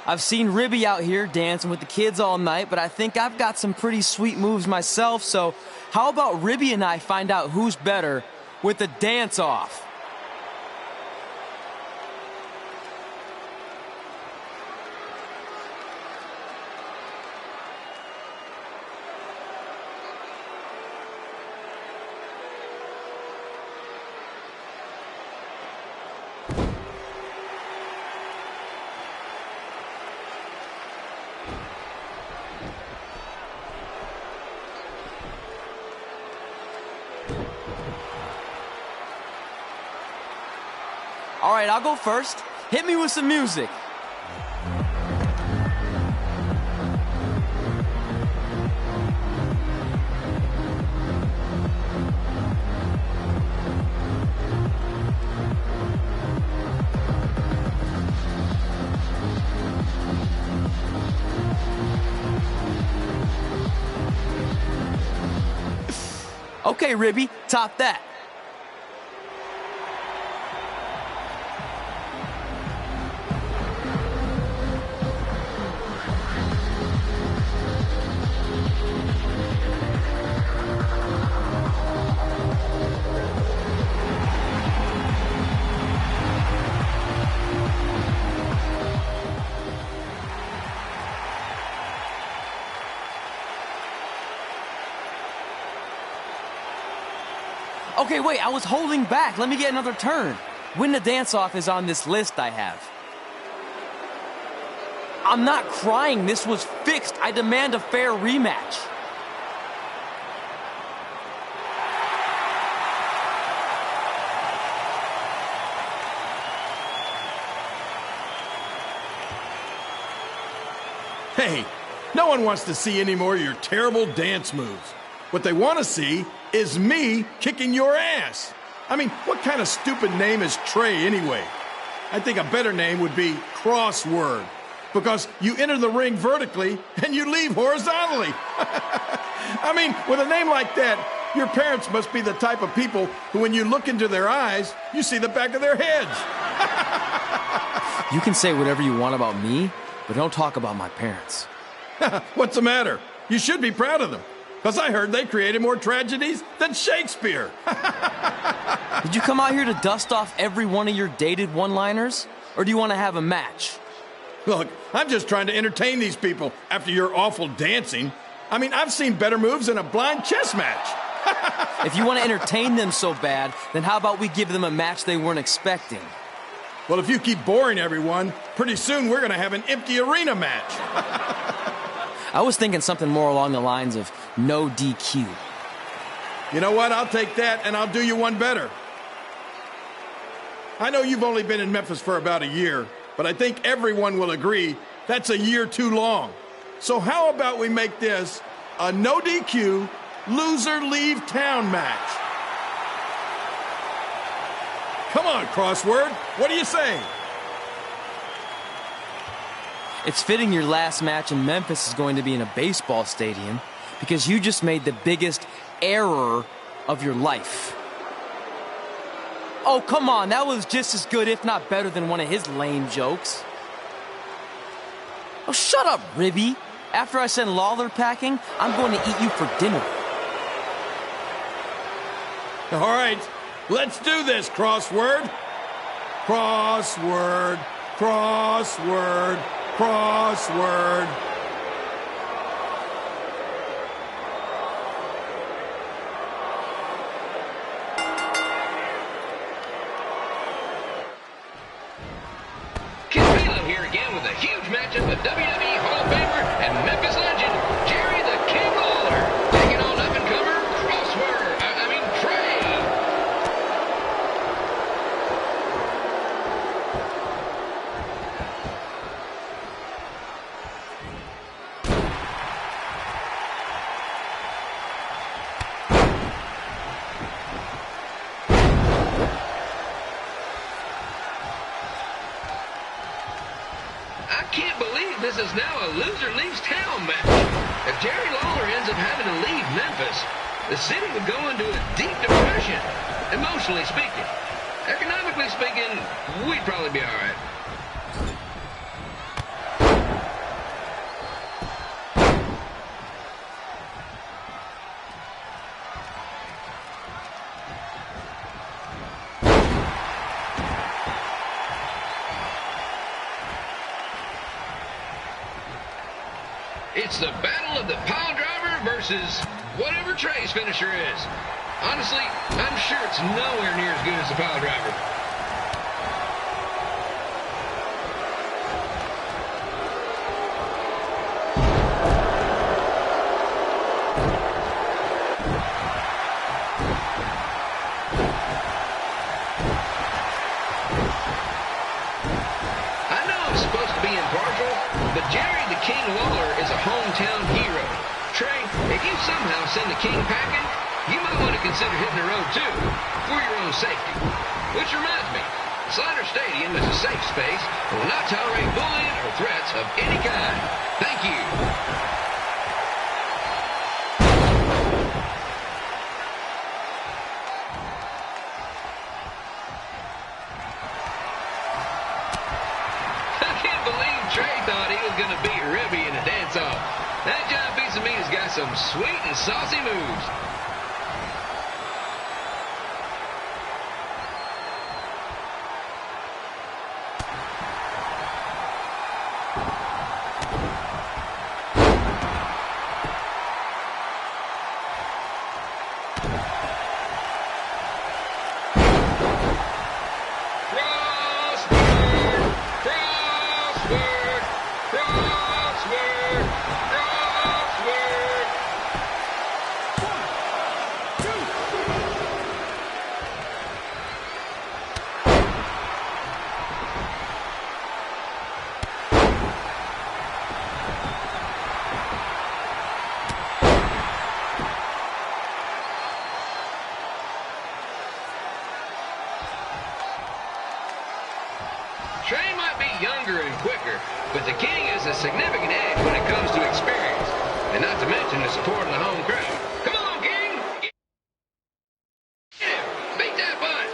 I've seen Ribby out here dancing with the kids all night, but I think I've got some pretty sweet moves myself, so how about Ribby and I find out who's better with the dance-off? All right, I'll go first. Hit me with some music. Okay, Ribby, top that. Okay, wait, I was holding back. Let me get another turn. Win the dance-off is on this list I have. I'm not crying. This was fixed. I demand a fair rematch. Hey, no one wants to see any more of your terrible dance moves. What they want to see is me kicking your ass. I mean, what kind of stupid name is Trey anyway? I think a better name would be Crossword, because you enter the ring vertically and you leave horizontally. I mean, with a name like that, your parents must be the type of people who, when you look into their eyes, you see the back of their heads. You can say whatever you want about me, but don't talk about my parents. What's the matter? You should be proud of them. Because I heard they created more tragedies than Shakespeare. Did you come out here to dust off every one of your dated one-liners? Or do you want to have a match? Look, I'm just trying to entertain these people after your awful dancing. I mean, I've seen better moves in a blind chess match. If you want to entertain them so bad, then how about we give them a match they weren't expecting? Well, if you keep boring everyone, pretty soon we're going to have an empty arena match. I was thinking something more along the lines of no DQ. You know what? I'll take that, and I'll do you one better. I know you've only been in Memphis for about a year, but I think everyone will agree that's a year too long. So how about we make this a no DQ, loser leave town match? Come on, Crossword. What do you say? It's fitting your last match in Memphis is going to be in a baseball stadium because you just made the biggest error of your life. Oh, come on. That was just as good, if not better, than one of his lame jokes. Oh, shut up, Ribby. After I send Lawler packing, I'm going to eat you for dinner. All right, let's do this, Crossword. Crossword, crossword, crossword. Here again with a huge matchup with WWE Hall of Famer and Memphis legend, Jerry the King Lawler, taking on up-and-comer Trey. This is now a loser leaves town match. If Jerry Lawler ends up having to leave Memphis, the city would go into a deep depression, emotionally speaking. Economically speaking, we'd probably be all right. It's the battle of the pile driver versus whatever Trey's finisher is. Honestly, I'm sure it's nowhere near as good as the pile driver. I know I'm supposed to be impartial, but Jerry the King Lawler is a hometown hero. Trey, if you somehow send the King packing, you might want to consider hitting the road too, for your own safety. Which reminds me, Slider Stadium is a safe space and will not tolerate bullying or threats of any kind. Thank you. I can't believe Trey thought he was going to beat Ribby in a dance-off. That giant piece of meat has got some sweet and saucy moves. Trey might be younger and quicker, but the King has a significant edge when it comes to experience, and not to mention the support of the home crowd. Come on, King! Yeah, beat that butt!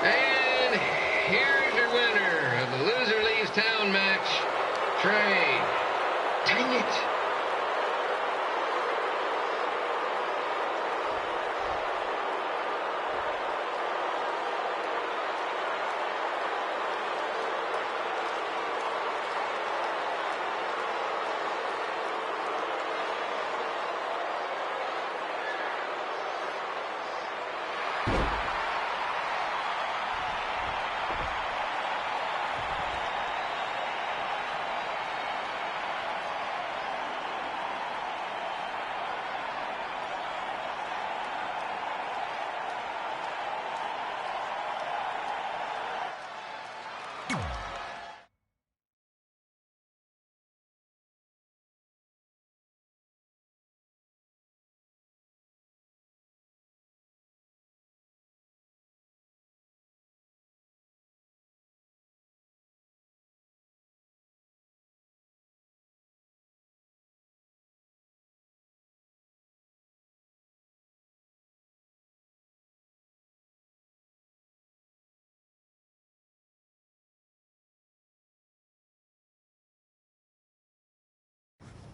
And here's your winner of the Loser Leaves Town match, Trey. Dang it.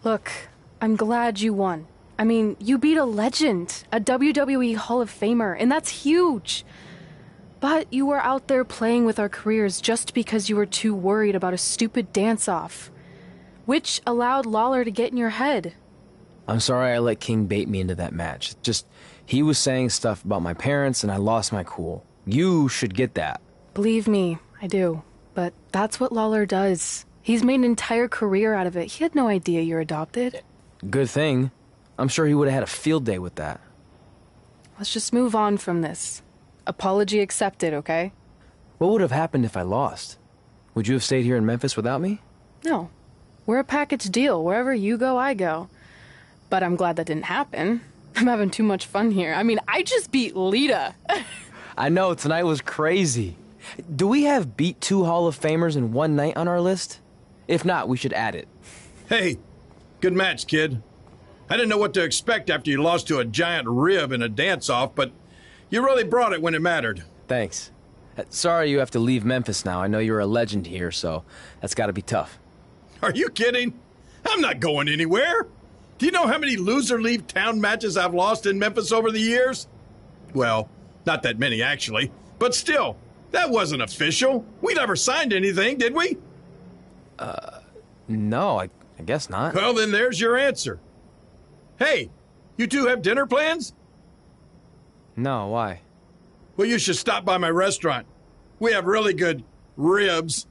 Look, I'm glad you won. I mean, you beat a legend, a WWE Hall of Famer, and that's huge. But you were out there playing with our careers just because you were too worried about a stupid dance-off, which allowed Lawler to get in your head. I'm sorry I let King bait me into that match. Just, he was saying stuff about my parents and I lost my cool. You should get that. Believe me, I do. But that's what Lawler does. He's made an entire career out of it. He had no idea you're adopted. Good thing. I'm sure he would have had a field day with that. Let's just move on from this. Apology accepted, okay? What would have happened if I lost? Would you have stayed here in Memphis without me? No. We're a package deal. Wherever you go, I go. But I'm glad that didn't happen. I'm having too much fun here. I mean, I just beat Lita. I know, tonight was crazy. Do we have beat 2 Hall of Famers in one night on our list? If not, we should add it. Hey, good match, kid. I didn't know what to expect after you lost to a giant rib in a dance-off, but you really brought it when it mattered. Thanks. Sorry you have to leave Memphis now. I know you're a legend here, so that's gotta be tough. Are you kidding? I'm not going anywhere. Do you know how many loser-leave-town matches I've lost in Memphis over the years? Well, not that many, actually. But still, that wasn't official. We never signed anything, did we? No, I guess not. Well, then there's your answer. Hey, you two have dinner plans? No, why? Well, you should stop by my restaurant. We have really good ribs.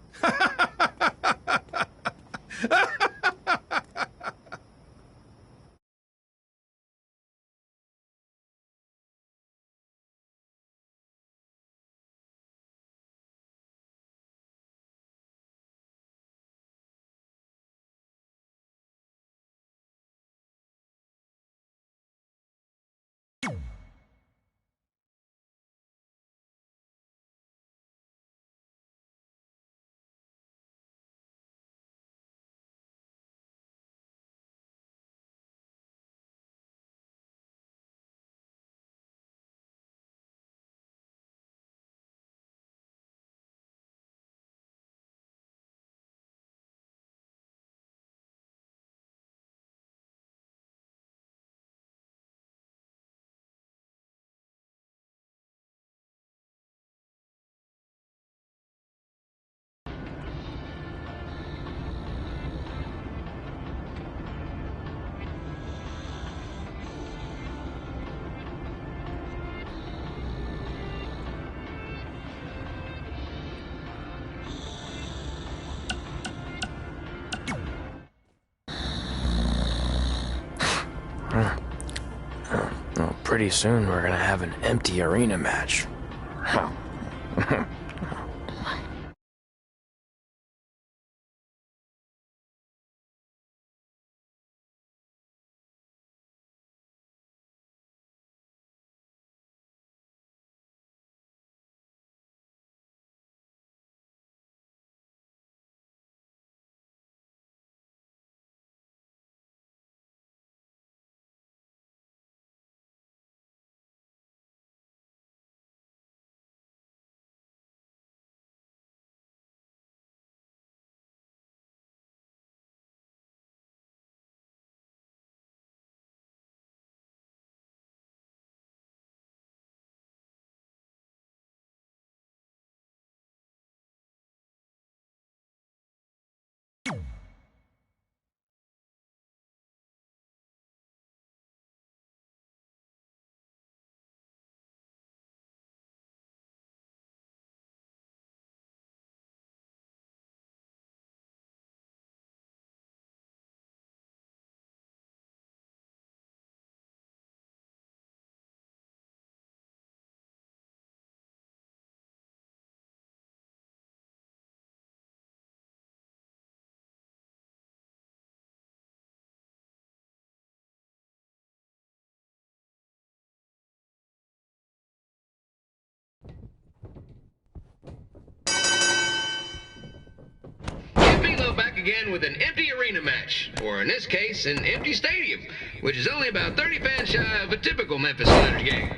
Well, pretty soon we're gonna have an empty arena match. Back again with an empty arena match, or in this case, an empty stadium, which is only about 30 fans shy of a typical Memphis Sliners game.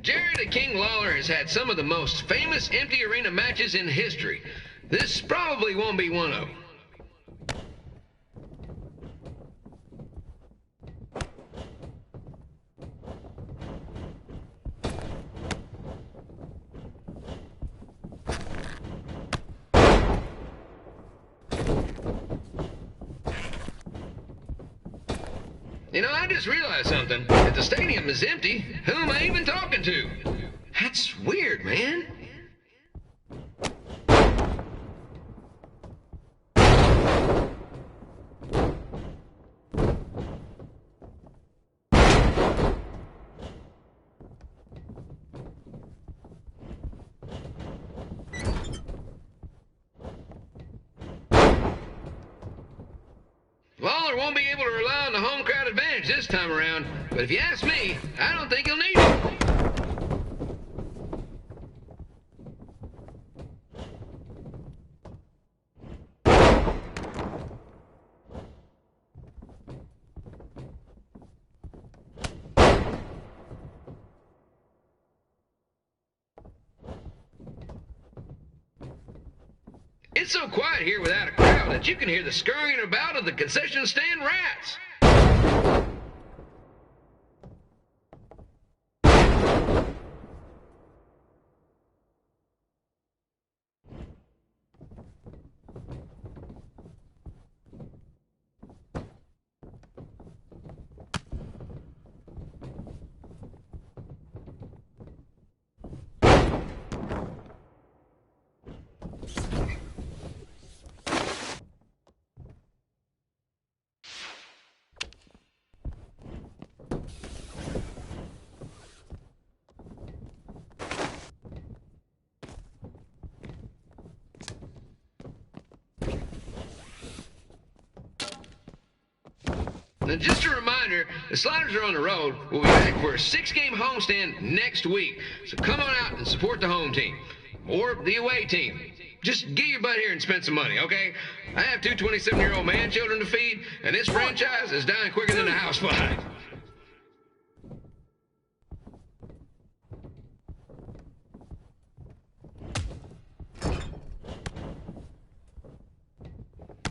Jerry the King Lawler has had some of the most famous empty arena matches in history. This probably won't be one of them. You know, I just realized something. If the stadium is empty, who am I even talking to? That's weird, man. Lawler won't be able to rely on the home crowd advantage this time around, but if you ask me, I don't think he'll need it. It's so quiet here without a crowd that you can hear the scurrying about of the concession stand rats. Now, just a reminder, the Sliders are on the road. We'll be back for a 6-game homestand next week. So come on out and support the home team. Or the away team. Just get your butt here and spend some money, okay? I have two 27-year-old man-children to feed, and this franchise is dying quicker than a housefly.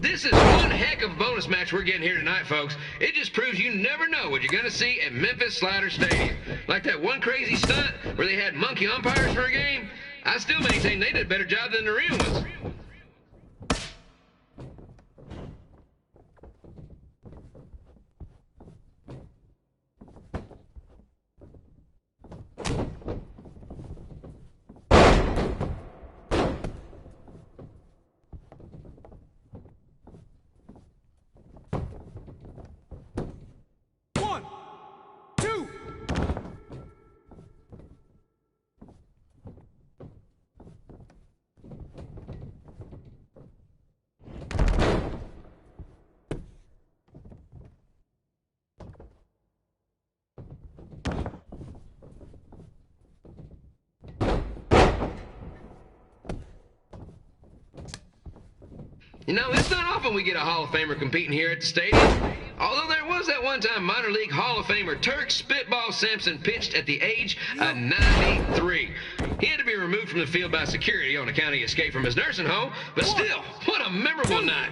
This is one heck of a bonus match we're getting here tonight, folks. It just proves you never know what you're going to see at Memphis Slider Stadium. Like that one crazy stunt where they had monkey umpires for a game. I still maintain they did a better job than the real ones. You know, it's not often we get a Hall of Famer competing here at the stadium. Although there was that one time minor league Hall of Famer Turk Spitball Sampson pitched at the age of 93. He had to be removed from the field by security on account of escape from his nursing home, but still, what a memorable night.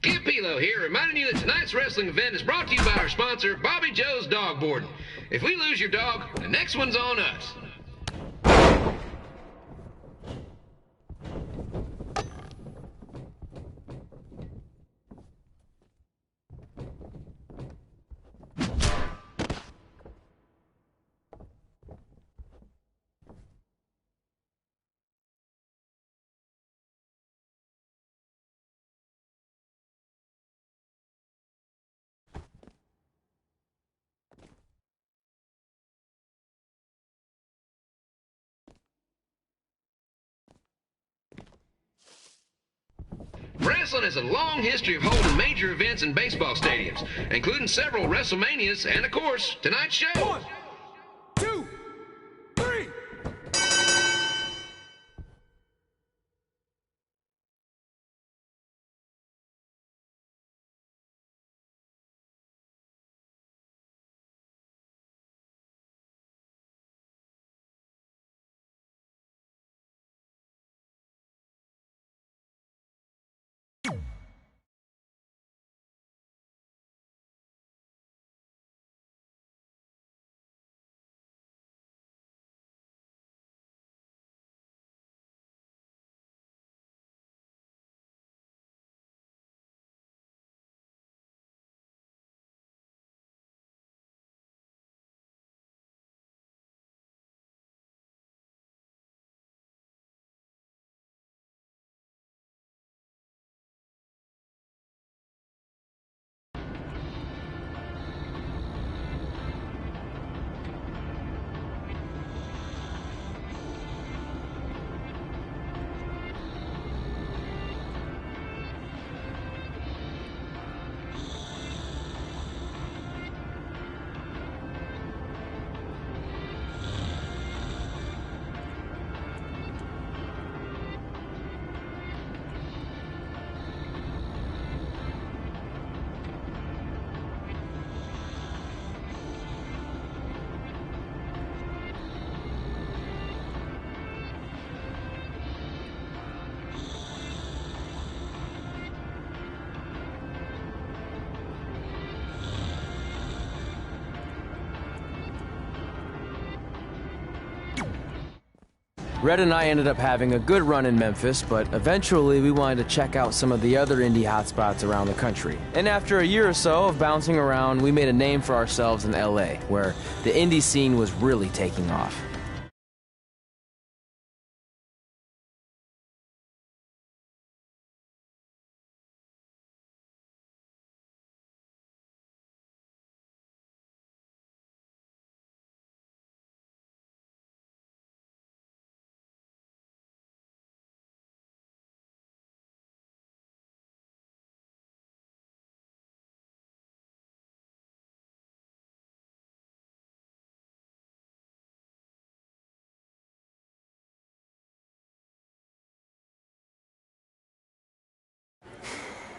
Kid Pilo here, reminding you that tonight's wrestling event is brought to you by our sponsor, Bobby Joe's Dog Boarding. If we lose your dog, the next one's on us. Wrestling has a long history of holding major events in baseball stadiums, including several WrestleManias and, of course, tonight's show. Red and I ended up having a good run in Memphis, but eventually we wanted to check out some of the other indie hotspots around the country. And after a year or so of bouncing around, we made a name for ourselves in LA, where the indie scene was really taking off.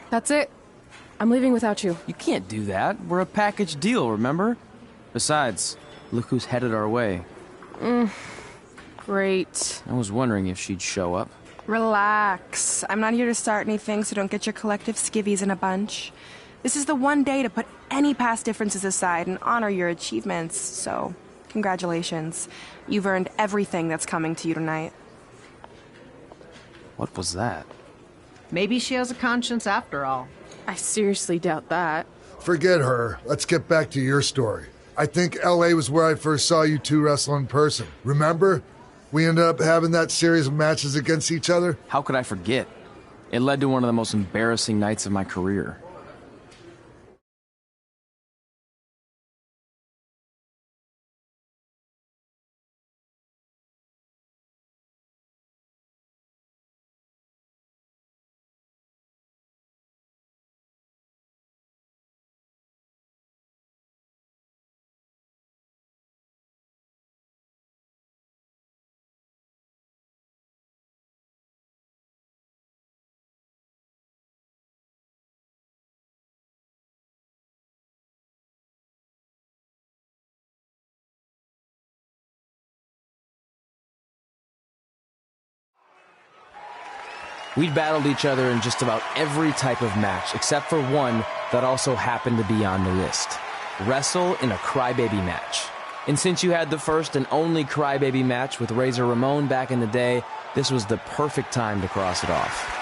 That's it. I'm leaving without you. You can't do that. We're a package deal, remember? Besides, look who's headed our way. Great. I was wondering if she'd show up. Relax. I'm not here to start anything, so don't get your collective skivvies in a bunch. This is the one day to put any past differences aside and honor your achievements, so congratulations. You've earned everything that's coming to you tonight. What was that? Maybe she has a conscience after all. I seriously doubt that. Forget her. Let's get back to your story. I think L.A. was where I first saw you two wrestle in person. Remember? We ended up having that series of matches against each other. How could I forget? It led to one of the most embarrassing nights of my career. We'd battled each other in just about every type of match, except for one that also happened to be on the list. Wrestle in a crybaby match. And since you had the first and only crybaby match with Razor Ramon back in the day, this was the perfect time to cross it off.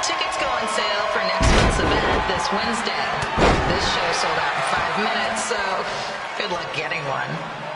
Tickets go on sale for next month's event this Wednesday. This show sold out in 5 minutes, so good luck getting one.